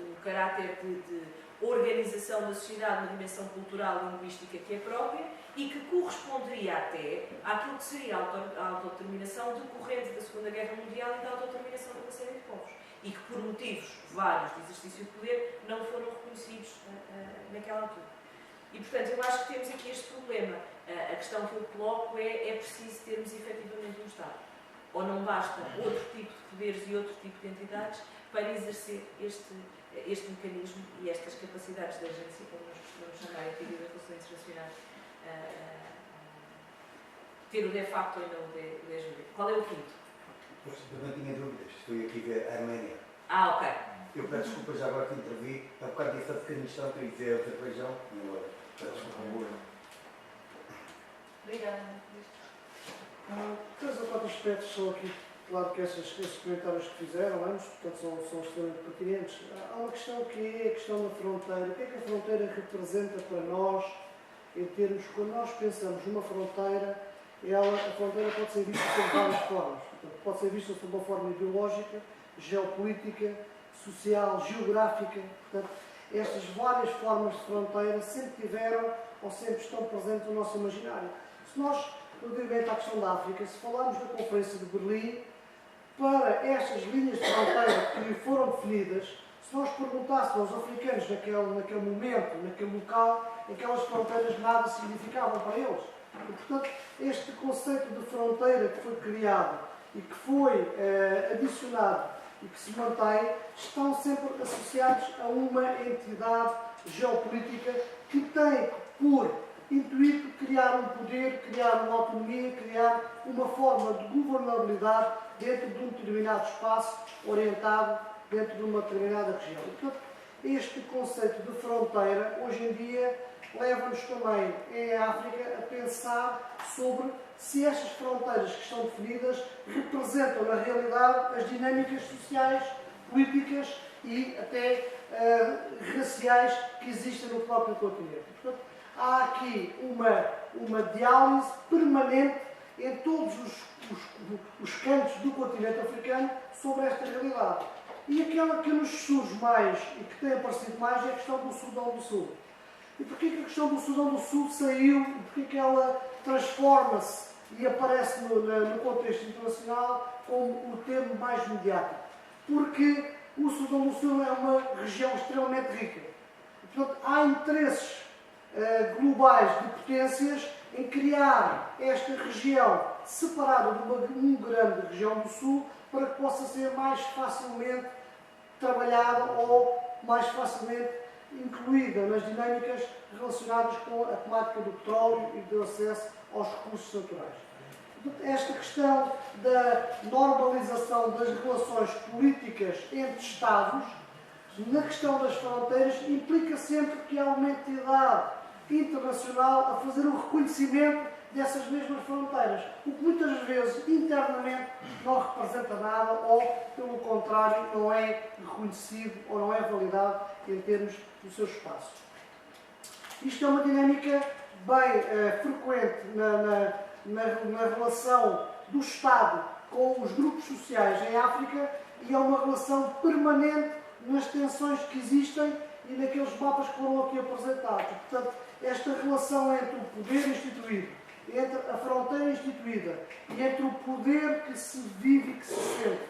um caráter de organização da sociedade, uma dimensão cultural e linguística que é própria e que corresponderia até àquilo que seria a autodeterminação decorrente da Segunda Guerra Mundial e da autodeterminação de uma série de povos, e que por motivos vários de exercício de poder não foram reconhecidos naquela altura. E, portanto, eu acho que temos aqui este problema. A questão que eu coloco é preciso termos efetivamente um Estado. Ou não basta outro tipo de poderes e outro tipo de entidades para exercer este mecanismo e estas capacidades da agência, como nós costumamos chamar em teoria das relações internacionais, ter o de facto ou não o de jure. Qual é o quinto? Eu não tinha dúvidas, estou aqui a ver a Arménia. Ok. Eu peço desculpa já agora que intervi, há bocado disse a Afeganistão, queria dizer Azerbaijão, e agora peço desculpa. Obrigada. Três ou quatro aspectos são aqui, claro que esses comentários que fizeram ambos, portanto, são extremamente pertinentes. Há uma questão que é a questão da fronteira. O que é que a fronteira representa para nós, em termos, quando nós pensamos numa fronteira, a fronteira pode ser vista de várias formas. Portanto, pode ser vista sob uma forma ideológica, geopolítica, social, geográfica. Portanto, estas várias formas de fronteira sempre tiveram ou sempre estão presentes no nosso imaginário. Se nós, relativamente à questão da África, se falarmos da Conferência de Berlim, para estas linhas de fronteira que foram definidas, se nós perguntássemos aos africanos naquele momento, naquele local, aquelas fronteiras nada significavam para eles. E, portanto, este conceito de fronteira que foi criado e que foi adicionado e que se mantém, estão sempre associados a uma entidade geopolítica que tem por intuito criar um poder, criar uma autonomia, criar uma forma de governabilidade dentro de um determinado espaço orientado dentro de uma determinada região. Portanto, este conceito de fronteira, hoje em dia, leva-nos também, em África, a pensar sobre se estas fronteiras que estão definidas representam, na realidade, as dinâmicas sociais, políticas e até raciais que existem no próprio continente. Portanto, há aqui uma diálise permanente em todos os cantos do continente africano sobre esta realidade. E aquela que nos surge mais e que tem aparecido mais é a questão do Sudão do Sul. E porquê que a questão do Sudão do Sul saiu e porquê que ela transforma-se e aparece no contexto internacional como o termo mais mediático? Porque o Sudão do Sul é uma região extremamente rica. E, portanto, há interesses globais de potências em criar esta região separada de uma grande região do Sul para que possa ser mais facilmente trabalhada ou mais facilmente incluída nas dinâmicas relacionadas com a temática do petróleo e do acesso aos recursos naturais. Esta questão da normalização das relações políticas entre Estados, na questão das fronteiras, implica sempre que há uma entidade internacional a fazer o reconhecimento dessas mesmas fronteiras, o que muitas vezes internamente não representa nada ou, pelo contrário, não é reconhecido ou não é validado em termos do seu espaço. Isto é uma dinâmica bem frequente na relação do Estado com os grupos sociais em África e é uma relação permanente nas tensões que existem e naqueles mapas que foram aqui apresentados. Portanto, esta relação entre o poder instituído, entre a fronteira instituída e entre o poder que se vive e que se sente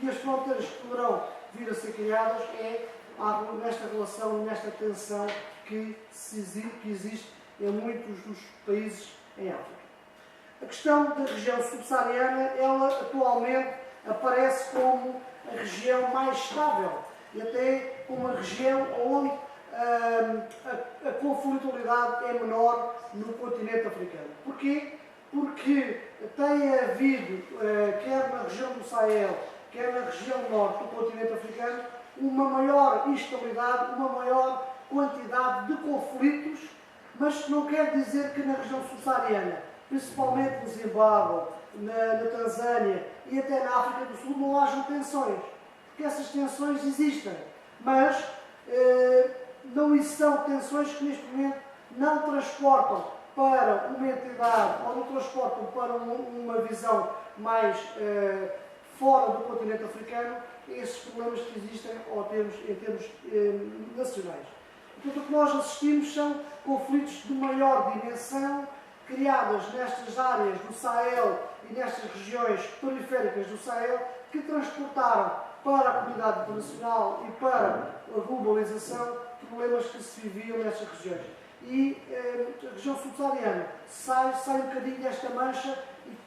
e as fronteiras que poderão vir a ser criadas é nesta relação e nesta tensão que existe em muitos dos países em África. A questão da região subsaariana, ela atualmente aparece como a região mais estável e até como a região onde a conflitualidade é menor no continente africano. Porquê? Porque tem havido, quer na região do Sahel, quer na região norte do continente africano, uma maior instabilidade, uma maior quantidade de conflitos, mas não quer dizer que na região subsaariana, principalmente no Zimbábue, na Tanzânia e até na África do Sul, não hajam tensões. Porque essas tensões existem, mas não são tensões que neste momento não transportam para uma entidade ou não transportam para uma visão mais fora do continente africano esses problemas que existem em termos nacionais. Portanto, o que nós assistimos são conflitos de maior dimensão criadas nestas áreas do Sahel e nestas regiões periféricas do Sahel que transportaram para a comunidade internacional e para a globalização problemas que se viviam nestas regiões. E a região subsaariana sai um bocadinho desta mancha e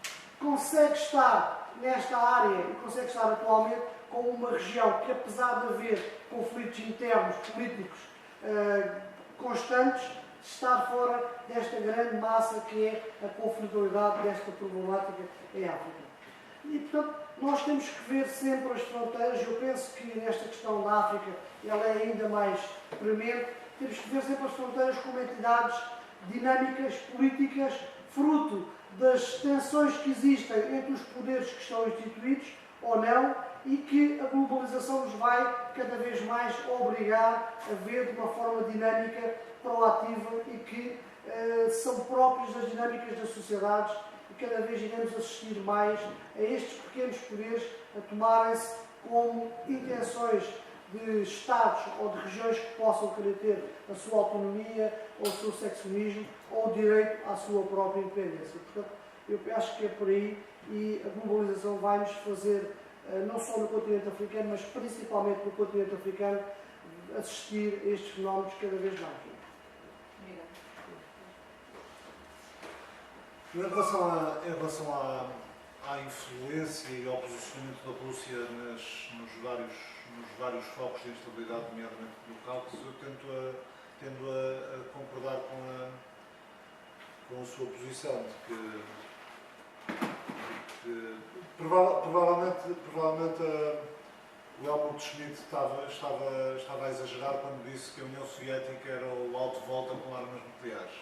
consegue estar nesta área e consegue estar atualmente como uma região que, apesar de haver conflitos internos políticos constantes, está fora desta grande massa que é a conflitualidade desta problemática em África. E, portanto, nós temos que ver sempre as fronteiras. Eu penso que nesta questão da África ela é ainda mais premente. Temos que ver sempre as fronteiras como entidades dinâmicas, políticas, fruto das tensões que existem entre os poderes que estão instituídos ou não e que a globalização nos vai cada vez mais obrigar a ver de uma forma dinâmica, proativa e que são próprios das dinâmicas das sociedades e cada vez iremos assistir mais a estes pequenos poderes a tomarem-se como intenções de Estados ou de regiões que possam querer ter a sua autonomia ou o seu seccionismo ou o direito à sua própria independência. Portanto, eu acho que é por aí e a globalização vai-nos fazer, não só no continente africano, mas principalmente no continente africano, assistir a estes fenómenos cada vez mais. Em relação à influência e ao posicionamento da Rússia nos vários focos de instabilidade, nomeadamente no Cáucaso, eu tendo a concordar com a sua posição, de que provavelmente o Helmut Schmidt estava a exagerar quando disse que a União Soviética era o alto-volta com armas nucleares.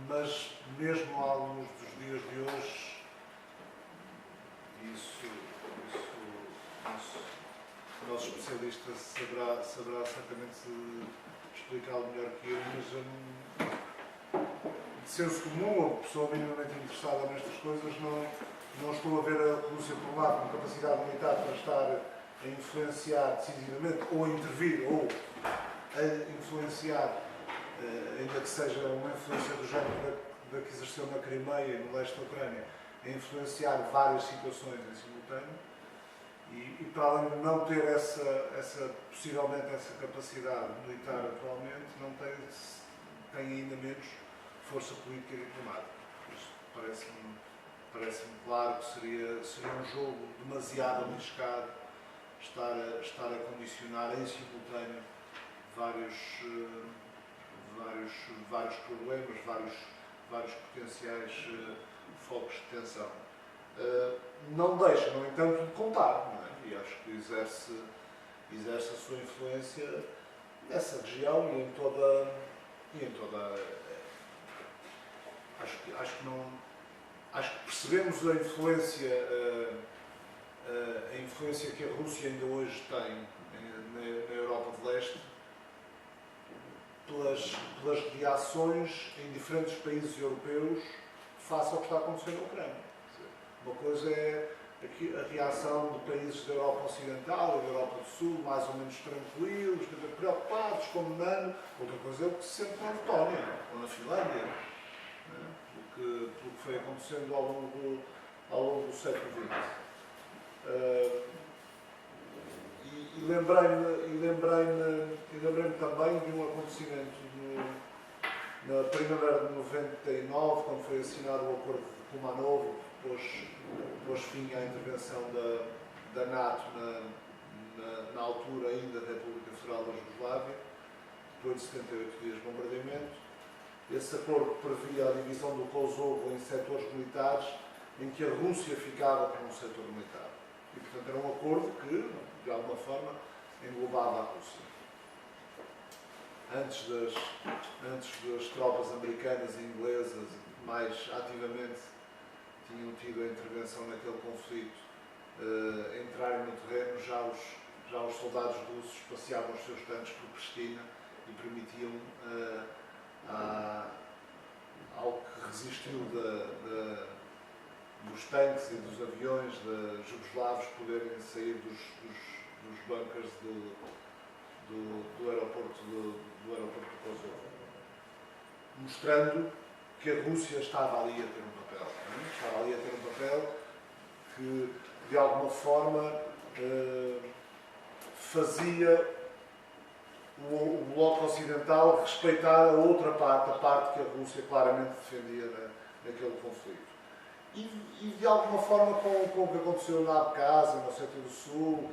Mas mesmo à luz dos dias de hoje, isso o nosso especialista saberá certamente explicá-lo melhor que eu, mas de senso comum, ou pessoa minimamente interessada nestas coisas, não estou a ver a Rússia, por um lado, com capacidade militar para estar a influenciar decisivamente, ou a intervir, ou a influenciar, ainda que seja uma influência do género da que exerceu na Crimeia e no leste da Ucrânia, a influenciar várias situações em simultâneo, e para além de não ter possivelmente essa capacidade militar atualmente, não tem ainda menos força política e diplomática. Isso parece-me claro que seria um jogo demasiado arriscado estar a condicionar em simultâneo vários problemas, vários potenciais focos de tensão. Não deixa, no entanto, de contar, não é? E acho que exerce a sua influência nessa região e em toda acho que percebemos a influência que a Rússia ainda hoje tem na Europa de Leste pelas reações em diferentes países europeus face ao que está acontecendo na Ucrânia. Uma coisa é a reação de países da Europa Ocidental e da Europa do Sul, mais ou menos tranquilos, preocupados, condenando. Outra coisa é o que se sente na Letónia ou na Finlândia, pelo que foi acontecendo ao longo do século XX. E lembrei-me também de um acontecimento na primavera de 99, quando foi assinado o acordo de Kumanovo, que pôs fim à intervenção da NATO na altura ainda da República Federal da Jugoslávia, depois de 78 dias de bombardeamento. Esse acordo previa a divisão do Kosovo em setores militares, em que a Rússia ficava com um setor militar. E, portanto, era um acordo que, de alguma forma, englobava a Rússia. Antes das tropas americanas e inglesas mais ativamente tinham tido a intervenção naquele conflito, entrarem no terreno, já os soldados russos passeavam os seus tanques por Pristina e permitiam ao que resistiu dos tanques e dos aviões jugoslavos poderem sair dos bunkers do aeroporto de Kosovo, mostrando que a Rússia estava ali a ter um papel. Estava ali a ter um papel que, de alguma forma, fazia o bloco ocidental respeitar a outra parte, a parte que a Rússia claramente defendia naquele conflito. E de alguma forma, com o que aconteceu na Abkhazia, na Ossétia do Sul,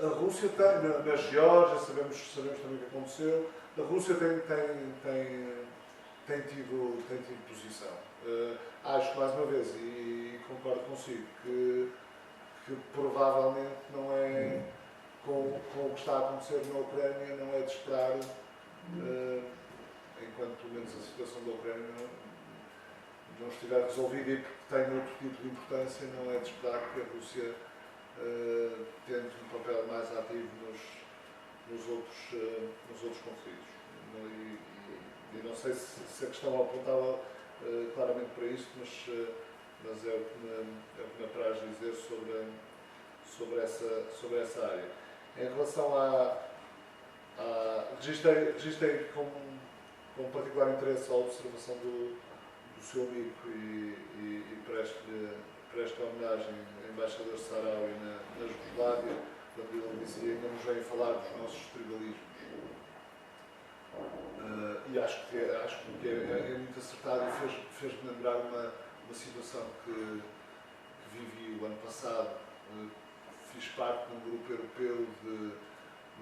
a Rússia tem, na Geórgia, sabemos também o que aconteceu, a Rússia tem tido posição. Acho, mais uma vez, e concordo consigo, que provavelmente não é, com o que está a acontecer na Ucrânia, não é de esperar, enquanto pelo menos a situação da Ucrânia não estiver resolvida e porque tem outro tipo de importância, não é de esperar que a Rússia tente um papel mais ativo nos outros conflitos. E não sei se a questão apontava claramente para isto, mas é o que me apraz dizer sobre essa área. Em relação registrei com particular interesse a observação do seu amigo e presto homenagem ao embaixador Sarawi na Jugoslávia, quando ele dizia: ainda nos vem falar dos nossos tribalismos. E acho que é muito acertado e fez-me lembrar uma situação que vivi o ano passado. Fiz parte de um grupo europeu de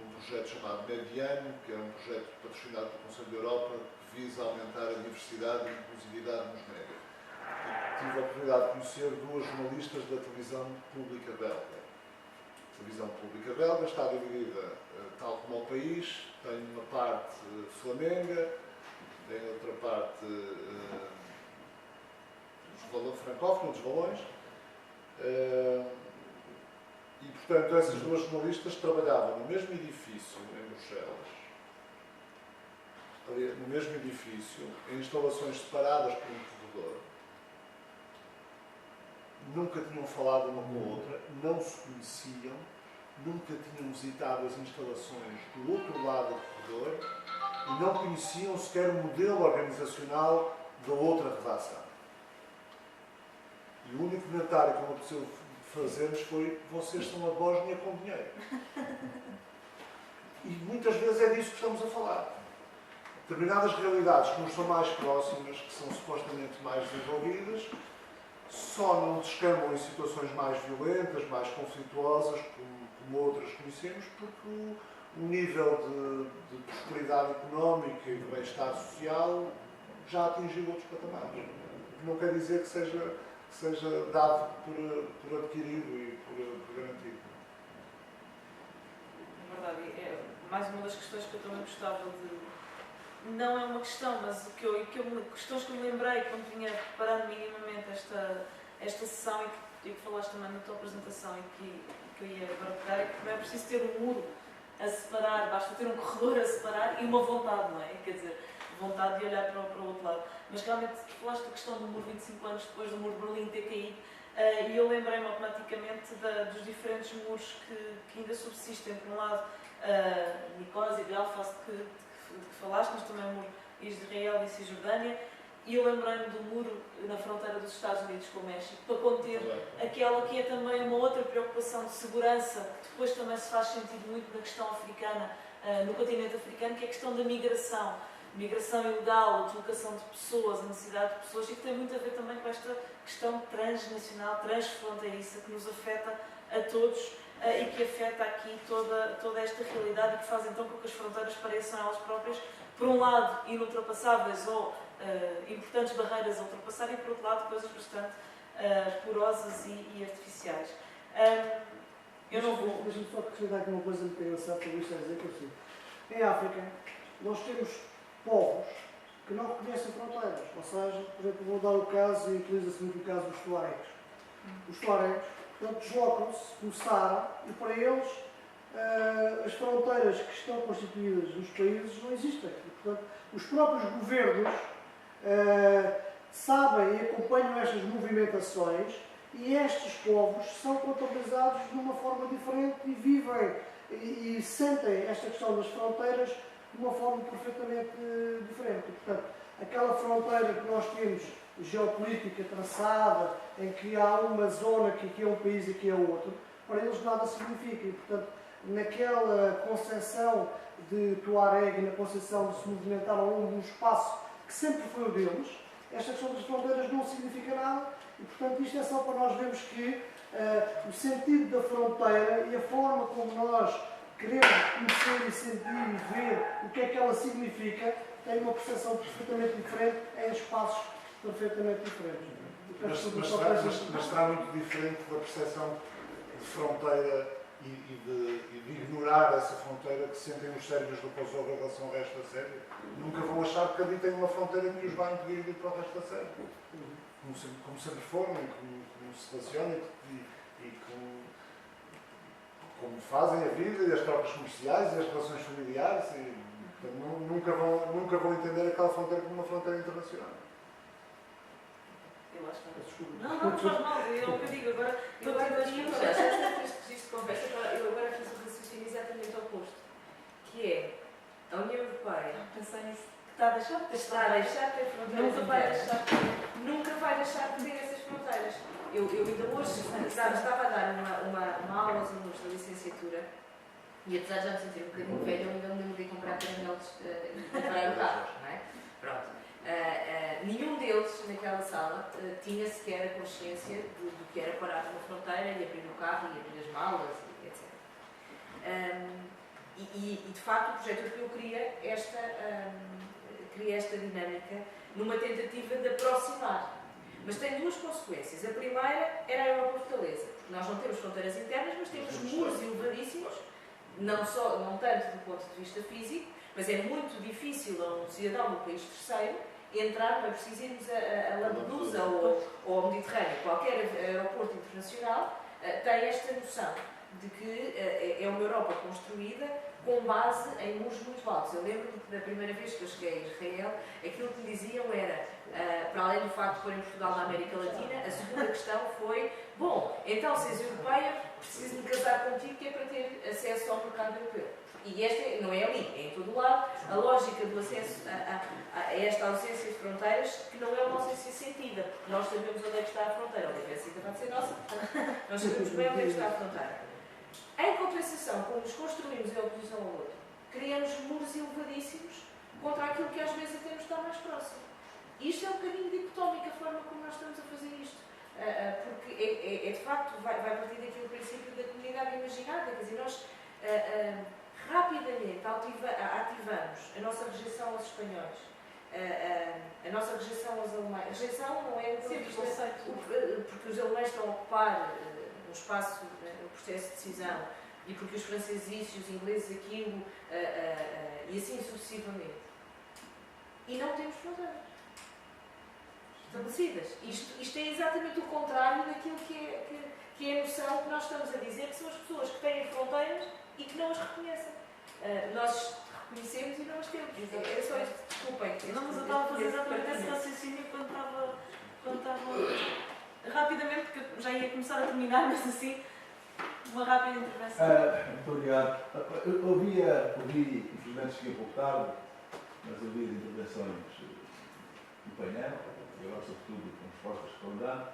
um projeto chamado Mediano, que é um projeto patrocinado pelo Conselho da Europa, que visa aumentar a diversidade e a inclusividade nos médias. Tive a oportunidade de conhecer duas jornalistas da televisão pública belga. A televisão pública belga está dividida, tal como o país, tem uma parte flamenga, tem outra parte francófona, dos valões. E, portanto, essas duas jornalistas trabalhavam no mesmo edifício em Bruxelas, no mesmo edifício, em instalações separadas por um corredor. Nunca tinham falado uma com a outra, não se conheciam, nunca tinham visitado as instalações do outro lado do corredor e não conheciam sequer o modelo organizacional da outra redação. E o único comentário que me apeteceu fazer-nos foi: vocês são a Bósnia com dinheiro. E muitas vezes é disso que estamos a falar. Determinadas realidades que nos são mais próximas, que são supostamente mais desenvolvidas, só não descambam em situações mais violentas, mais conflituosas, como outras conhecemos, porque o nível de prosperidade económica e de bem-estar social já atingiu outros patamares. Não quer dizer que seja dado por adquirido e por garantido. É verdade. É mais uma das questões que eu também gostava de... Não é uma questão, mas questões que eu me lembrei quando vinha preparando minimamente esta sessão e que falaste também na tua apresentação e que eu ia agora pegar, é que não é preciso ter um muro a separar, basta ter um corredor a separar e uma vontade, não é? Quer dizer, vontade de olhar para o outro lado. Mas realmente falaste da questão do muro 25 anos depois do muro de Berlim ter caído, e eu lembrei-me automaticamente dos diferentes muros que ainda subsistem. Por um lado, Nicosia, Belfast, que falaste, mas também o muro Israel e Cisjordânia, e eu lembrei-me do muro na fronteira dos Estados Unidos com o México, para conter aquela que é também uma outra preocupação de segurança, que depois também se faz sentido muito na questão africana, no continente africano, que é a questão da migração. Migração ilegal, a deslocação de pessoas, a necessidade de pessoas, e que tem muito a ver também com esta questão transnacional, transfronteiriça, que nos afeta a todos e que afeta aqui toda esta realidade e que faz então com que as fronteiras pareçam elas próprias, por um lado, inultrapassáveis ou importantes barreiras a ultrapassar, e por outro lado, coisas bastante porosas e artificiais. Eu não vou... Deixa-me só acrescentar aqui uma coisa muito engraçada sobre isto, a dizer que assim, em África, nós temos povos que não reconhecem fronteiras. Ou seja, por exemplo, vou dar o caso, e utiliza-se muito o caso dos tuaregs. Os tuaregs, portanto, deslocam-se no Saara e para eles as fronteiras que estão constituídas nos países não existem. E, portanto, os próprios governos sabem e acompanham estas movimentações e estes povos são contabilizados de uma forma diferente e vivem e sentem esta questão das fronteiras de uma forma perfeitamente diferente. E, portanto, aquela fronteira que nós temos geopolítica traçada, em que há uma zona que aqui é um país e aqui é outro, para eles nada significa. E, portanto, naquela concepção de Tuareg, na concepção de se movimentar ao longo de um espaço que sempre foi o deles, esta questão das fronteiras não significa nada. E, portanto, isto é só para nós vermos que o sentido da fronteira e a forma como nós queremos conhecer e sentir e ver o que é que ela significa, tem uma percepção perfeitamente diferente em espaços perfeitamente diferentes. Mas será muito diferente da percepção de fronteira e de ignorar essa fronteira que sentem os sérvios do Kosovo em relação ao resto da Sérvia. Nunca vão achar que ali tem uma fronteira que os vai impedir de ir para o resto da Sérvia. Como sempre foram, como se relacionam e como fazem a vida e as trocas comerciais e as relações familiares. E, portanto, nunca vão entender aquela fronteira como uma fronteira internacional. Eu acho que não faz mal, é o que eu digo. Agora, este registro de conversa, eu agora fiz o raciocínio exatamente oposto, que é a União Europeia. Pensei nisso. Está a deixar de ter fronteiras. Nunca vai deixar de ter essas fronteiras. Eu ainda hoje estava a dar uma aula aos alunos da licenciatura e, apesar de já me sentir um bocadinho velha, eu ainda me lembro de comprar caramelos e preparar o carro, não é? Pronto. Nenhum deles naquela sala tinha sequer a consciência do que era parar numa fronteira e abrir o carro e abrir as malas, etc. E de facto o projeto europeu cria esta dinâmica numa tentativa de aproximar. Mas tem duas consequências. A primeira era a Europa Fortaleza, porque nós não temos fronteiras internas, mas temos muros elevadíssimos, não tanto do ponto de vista físico, mas é muito difícil a um cidadão do país terceiro entrar, não é preciso irmos a Lampedusa ou ao Mediterrâneo. Qualquer aeroporto internacional tem esta noção de que é uma Europa construída com base em muros muito altos. Eu lembro que da primeira vez que eu cheguei a Israel, aquilo que me diziam era, para além do facto de porem Portugal na América Latina, a segunda questão foi: bom, então se és europeia, preciso me casar contigo, que é para ter acesso ao mercado europeu. E esta não é ali, é em todo o lado. A lógica do acesso a esta ausência de fronteiras, que não é uma ausência sentida, porque nós sabemos onde é que está a fronteira. A diferença ainda vai ser nossa. Nós sabemos bem onde é que está a fronteira. Em compensação, como nos construímos em oposição ao outro, criamos muros elevadíssimos contra aquilo que às vezes até nos está mais próximo. Isto é um bocadinho dicotómico a forma como nós estamos a fazer isto. Porque de facto vai partir daquele princípio da comunidade imaginada. Quer dizer, nós rapidamente ativamos a nossa rejeição aos espanhóis, a nossa rejeição aos alemães. A rejeição não é porque os alemães estão a ocupar um espaço, um processo de decisão, e porque os franceses isso e os ingleses aquilo, e assim sucessivamente. E não temos fronteiras estabelecidas. Isto é exatamente o contrário daquilo que é a noção que nós estamos a dizer, que são as pessoas que têm fronteiras e que não as reconhecem. Nós reconhecemos e não as temos. É só isto, desculpem. Não, mas eu estava a fazer exatamente esse raciocínio quando estava rapidamente, porque já ia começar a terminar, mas assim, uma rápida intervenção. Muito obrigado. Eu ouvi, infelizmente cheguei um pouco tarde, mas ouvi as intervenções do painel, e agora sobretudo com respostas que estão dando.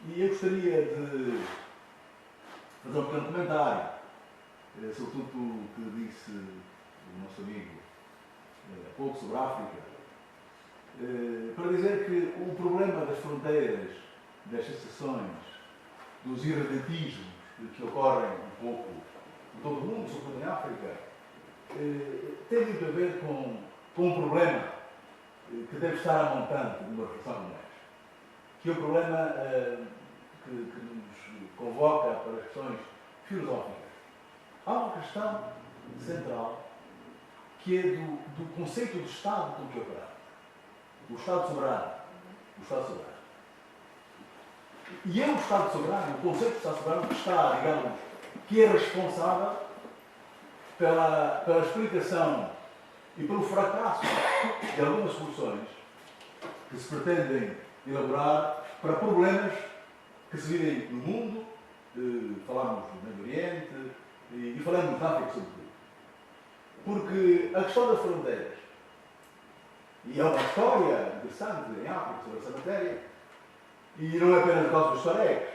E eu gostaria de fazer um pequeno comentário, sobretudo o que disse o nosso amigo há pouco sobre a África, para dizer que o problema das fronteiras, das secessões, dos irredentismos que ocorrem um pouco em todo o mundo, sobretudo em África, tem muito a ver com um problema que deve estar a montante numa reflexão como esta, que é o problema que nos convoca para as questões filosóficas. Há uma questão central que é do conceito de Estado com que operamos. O Estado soberano. O Estado soberano. E é o Estado soberano, o conceito de Estado soberano, que está, digamos, que é responsável pela explicação e pelo fracasso de algumas soluções que se pretendem elaborar para problemas que se vivem no mundo, falamos do Medio Oriente e falamos da África, sobretudo. Porque a questão das fronteiras, e é uma história interessante em África sobre essa matéria, e não é apenas o caso dos Tuaregs,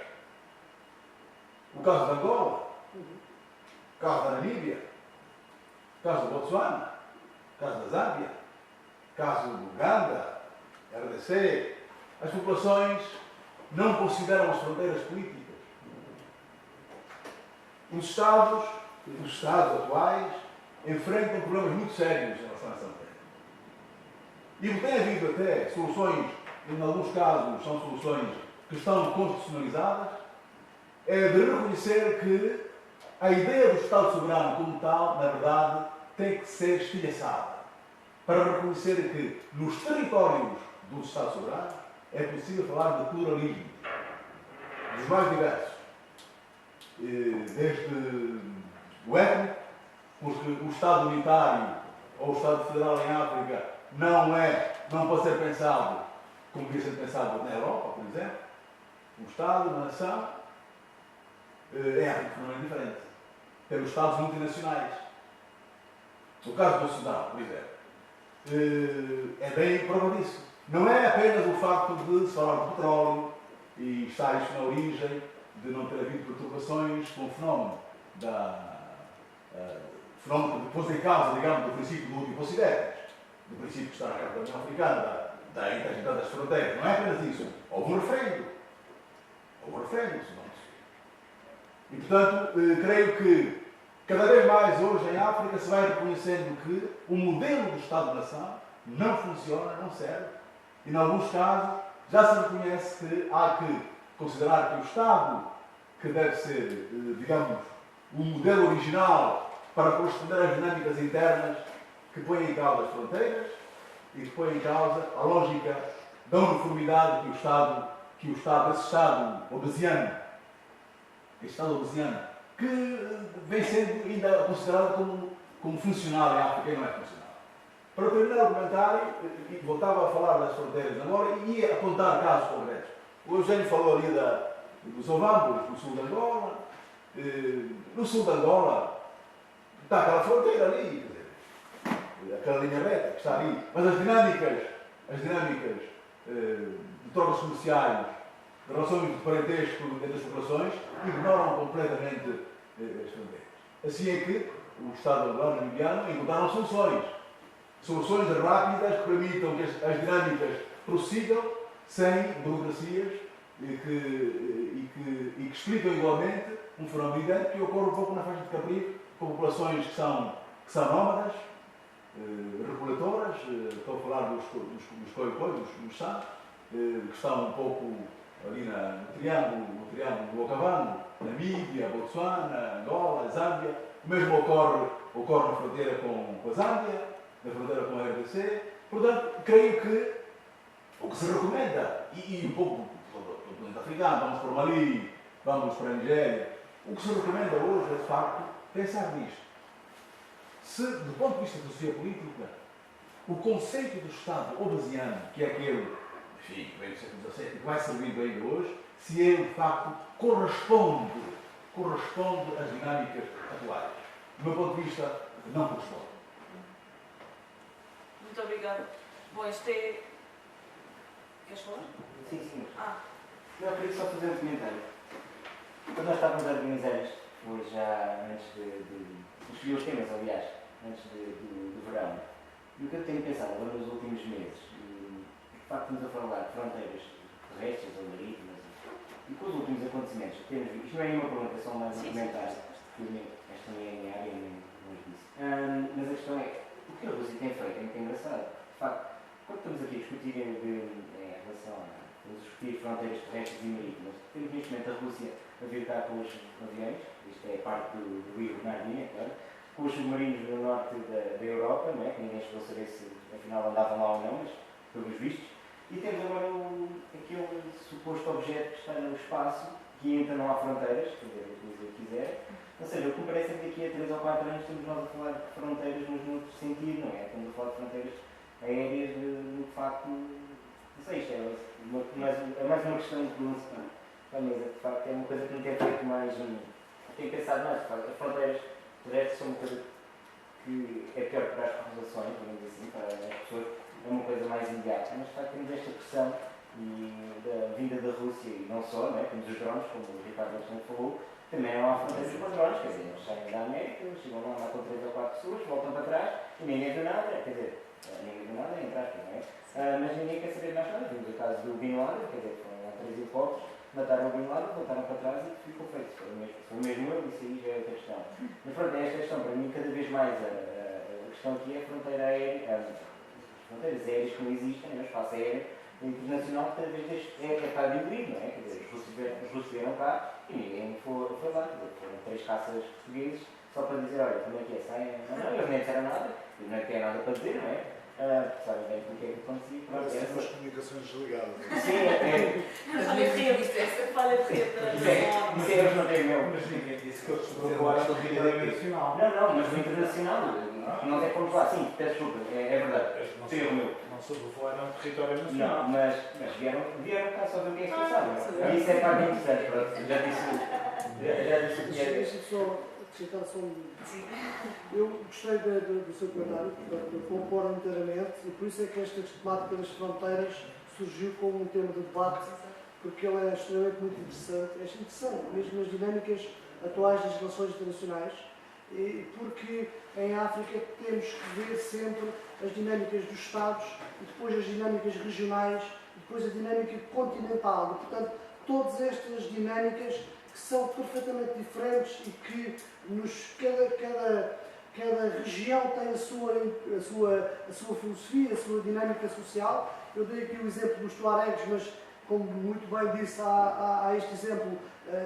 o caso de Angola, o caso da Namíbia, o caso do Botsuana, o caso da Zâmbia, o caso do Uganda, RDC. As populações não consideram as fronteiras políticas. Os Estados atuais, enfrentam problemas muito sérios em relação a essa matéria. E tem havido até soluções, em alguns casos, são soluções que estão constitucionalizadas, é de reconhecer que a ideia do Estado soberano como tal, na verdade, tem que ser estilhaçada, para reconhecer que nos territórios do Estado soberano é possível falar de pluralismo, dos mais diversos, desde o étnico, porque o Estado unitário ou o Estado federal em África não pode ser pensado como devia ser pensado na Europa, por exemplo. Um Estado, uma nação, é fenômeno diferente. Temos Estados multinacionais. No caso do Sudão, por exemplo, é bem prova disso. Não é apenas o facto de se falar de petróleo e está isto na origem de não ter havido perturbações com o fenómeno fenómeno que pôs em causa, digamos, do princípio do último considera. do princípio que está na Carta da União Africana, da integridade das fronteiras. Não é apenas isso. Houve um referendo. Houve um referendo, se não é. E, portanto, creio que cada vez mais hoje em África se vai reconhecendo que o modelo do Estado-nação não funciona, não serve. E, em alguns casos, já se reconhece que há que considerar que o Estado, que deve ser, digamos, o modelo original para corresponder às dinâmicas internas que põem em causa as fronteiras e que põem em causa a lógica da uniformidade que esse Estado obesiano, que vem sendo ainda considerado como funcional em África e não é funcional. Para terminar o comentário, voltava a falar das fronteiras agora e ia apontar casos concretos. O Eugênio falou ali dos Ovambos, no sul de Angola. No sul de Angola está aquela fronteira ali, quer dizer, aquela linha reta que está ali. Mas as dinâmicas de trocas comerciais, de relações de parentesco entre as populações, ignoram completamente as fronteiras. Assim é que o Estado angolano e namibiano encontraram soluções rápidas que permitam que as dinâmicas prossigam sem burocracias e que explicam igualmente um fenómeno idêntico que ocorre um pouco na faixa de Caprivi, com populações que são nómadas, recoletoras, estou a falar dos coicoios, dos Sã, que estão um pouco ali no triângulo do Okavango, Namíbia, Botsuana, Angola, Zâmbia. O mesmo ocorre na fronteira com a Zâmbia, na fronteira com a RDC. Portanto, creio que o que se recomenda, e um pouco do planeta africano, vamos para o Mali, vamos para a Nigéria, o que se recomenda hoje é, de facto, pensar nisto. Se, do ponto de vista da filosofia política, o conceito do Estado obesiano, que é aquele, enfim, que veio do século XVII e que vai servindo ainda hoje, se ele, de facto, corresponde às dinâmicas atuais. Do meu ponto de vista, não corresponde. Muito obrigada. Bom, este é... Queres falar? Sim. Não, eu queria só fazer um comentário. Quando nós estávamos a organizar isto, foi já antes de escolher os temas, aliás, antes do verão, e o que eu tenho pensado agora nos últimos meses, de facto estamos a falar de fronteiras terrestres ou marítimas, e com os últimos acontecimentos que temos visto, isto não é nenhuma pergunta, é só mais um comentário, porque esta não é a minha área, nem longe disso. Mas a questão é, o que a Rússia tem feito é muito engraçado. De facto, quando estamos aqui a discutir em relação a discutir fronteiras terrestres e marítimas, temos neste momento a Rússia a vir cá com os aviões, isto é parte do Rio Bernardino, é claro, com os submarinos no norte da Europa, não é? Que ninguém chegou a saber se afinal andavam lá ou não, mas pelos vistos. E temos agora aquele suposto objeto que está no espaço, que ainda não há fronteiras, quer dizer, o que quiser. Ou seja, o que me parece é que daqui a 3 ou 4 anos estamos nós a falar de fronteiras, mas noutro sentido, não é? Estamos a falar de fronteiras aéreas, de facto, não sei, isto é mais uma questão de pronúncia. De facto, é uma coisa que me tem feito mais. Tenho pensado mais, de facto, as fronteiras terrestres são uma coisa que é pior para as populações, digamos assim, para as pessoas, é uma coisa mais imediata. Mas, de facto, temos esta pressão da vinda da Rússia e não só, não é? Temos os drones, como o Ricardo Alexandre falou, também não há fronteiras para os drones, quer dizer, eles saem da América, chegam lá com 3 ou 4 pessoas, voltam para trás e ninguém viu nada, quer dizer, ninguém viu nada, entre aspas, não é? Mas ninguém quer saber mais nada. Vimos o caso do Bin Laden, quer dizer, foram lá 3 helicópteros, mataram o Bin Laden, voltaram para trás e ficou feito. Foi mesmo eu, isso aí já é outra questão. Mas pronto, é esta questão, para mim, cada vez mais a questão aqui é a fronteira aérea, as fronteiras aéreas que não existem, o espaço aéreo internacional cada vez está diluído, não é? Quer dizer, os russos vieram cá e ninguém foi lá, quer dizer, foram 3 caças portugueses só para dizer, olha, como é que é, saem? Não, eles nem disseram nada, eles não têm nada para dizer, não é? Sabem bem porque é que acontecia. Parece que as comunicações desligadas. Sim, Falha de rede, falha de rede. Isso é eles não têm meu. Mas ninguém disse que eles sobrevoaram o território nacional. Não, mas no internacional, nós é que fomos lá, sim, peço desculpa, é verdade. Sim, o meu. Não sobrevoaram o território nacional. Não, mas vieram cá só ver o que é que passavam. E isso é parte interessante, pronto, já disse o que é. Deixa-me só acrescentar só um minuto. Eu gostei do seu comentário, portanto, eu concordo inteiramente, e por isso é que esta temática das fronteiras surgiu como um tema de debate, porque ele é extremamente muito interessante. É interessante, mesmo nas dinâmicas atuais das relações internacionais, porque em África temos que ver sempre as dinâmicas dos Estados e depois as dinâmicas regionais e depois a dinâmica continental. E, portanto, todas estas dinâmicas que são perfeitamente diferentes e que cada região tem a sua filosofia, a sua dinâmica social. Eu dei aqui o exemplo dos Tuaregs, mas como muito bem disse, há este exemplo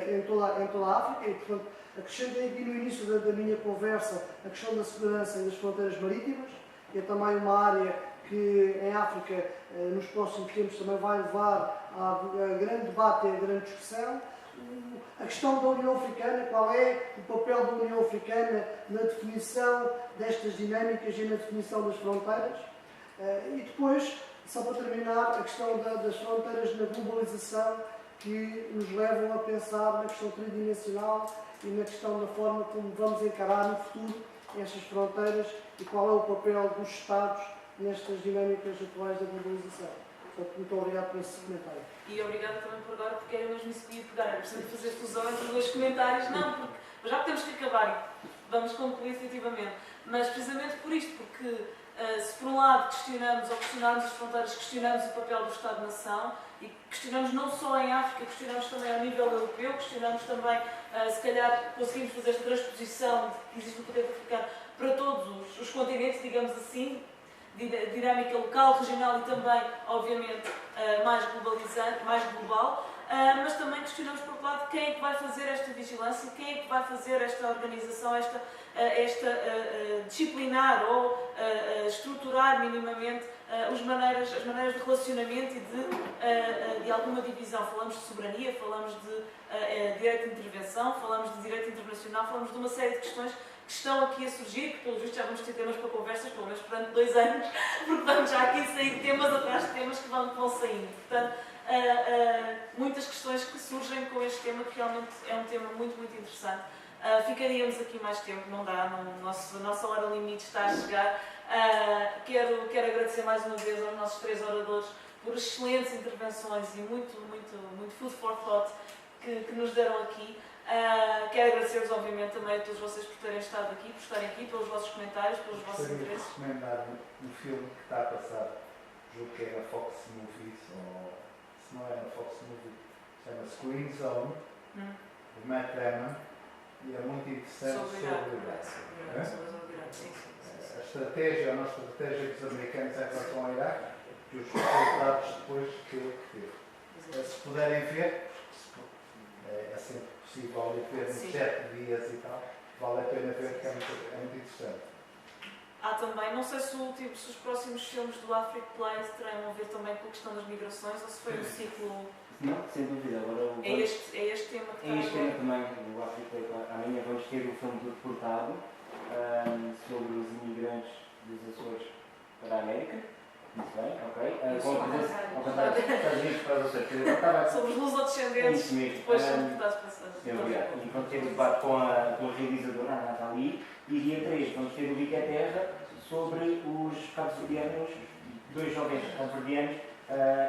em toda a África e, portanto, acrescentei aqui no início da minha conversa a questão da segurança e das fronteiras marítimas, que é também uma área que em África nos próximos tempos também vai levar a grande debate e a grande discussão. A questão da União Africana, qual é o papel da União Africana na definição destas dinâmicas e na definição das fronteiras. E depois, só para terminar, a questão das fronteiras na globalização, que nos levam a pensar na questão tridimensional e na questão da forma como vamos encarar no futuro estas fronteiras e qual é o papel dos Estados nestas dinâmicas atuais da globalização. Portanto, muito obrigado por esse comentário. E obrigada também por agora, porque era mesmo isso que ia pegar. Era preciso fazer fusão entre os dois comentários. Não, porque já temos que acabar e vamos concluir definitivamente. Mas precisamente por isto, porque se por um lado questionamos as fronteiras, questionamos o papel do Estado-nação e questionamos não só em África, questionamos também ao nível europeu, questionamos também, se calhar, conseguimos fazer esta transposição que existe no continente africano para todos os continentes, digamos assim, dinâmica local, regional e também, obviamente, mais globalizante, mais global, mas também questionamos por outro lado quem é que vai fazer esta vigilância, quem é que vai fazer esta organização, esta disciplinar ou estruturar minimamente as maneiras de relacionamento e de alguma divisão. Falamos de soberania, falamos de direito de intervenção, falamos de direito internacional, falamos de uma série de questões que estão aqui a surgir, que pelos vistos já vamos ter temas para conversas, pelo menos durante 2 anos, porque vamos já aqui sair temas atrás de temas que vão saindo. Portanto, muitas questões que surgem com este tema, que realmente é um tema muito, muito interessante. Ficaríamos aqui mais tempo, não dá, a nossa hora limite está a chegar. Quero agradecer mais uma vez aos nossos 3 oradores por excelentes intervenções e muito food for thought que nos deram aqui. Quero agradecer-vos, obviamente, também a todos vocês por terem estado aqui, por estarem aqui, pelos vossos comentários, pelos vossos interesses. Gostaria de recomendar um filme que está a passar, julgo que é na Fox Movies, ou se não é na Fox Movies, chama-se Green Zone, de Matt Damon, e é muito interessante sobre a estratégia, a nossa estratégia dos americanos em relação ao Iraque e os resultados depois que ele teve. Se puderem ver, é sempre possível ver em 7 dias e tal, vale a pena ver, que é muito interessante. Há também, não sei se os próximos filmes do Africa Place terão a ver também com a questão das migrações ou se foi um ciclo. Não, sem dúvida. Agora, é este tema que está. É este tema também, do Africa Place. Amanhã vamos ter o filme do Deportado sobre os imigrantes dos Açores para a América. Muito bem, ok. Ao contrário dos Estados Unidos para os Açores. Sobre os lusodescendentes, depois são deputados para Sim, obrigado. E vamos ter o debate com a realizadora, a Nathalie, e dia 3 vamos ter o Bica Terra sobre os cabo-verdianos, 2 jovens cabo-verdianos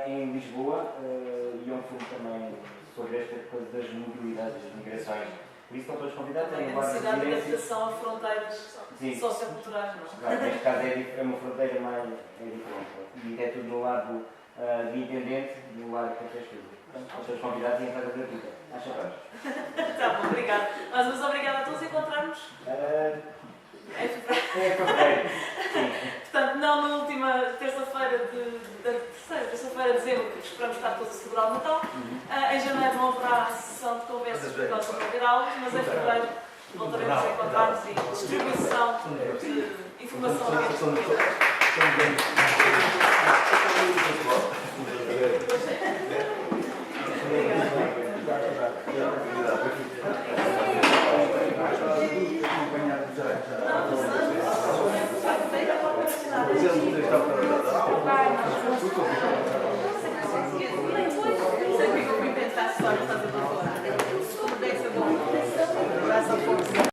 em Lisboa, e é um filme também sobre esta coisa das mobilidades, das migrações. Por isso estão todos convidados. A necessidade de adaptação a fronteiras socioculturais. Claro, neste caso é uma fronteira mais diferente. E é tudo no lado do intendente e no lado que fez tudo. Estão todos convidados e entrada gratuita. Acho que Está bom, obrigado. Mais uma vez, obrigada a todos e encontramos. Em fevereiro. Portanto, não na última terça-feira terça-feira de dezembro, que esperamos estar todos a celebrar o Natal. Em janeiro não haverá sessão de conversas por causa de haver aulas, mas em fevereiro voltaremos a encontrar-nos e distribuição de informação a Obrigado.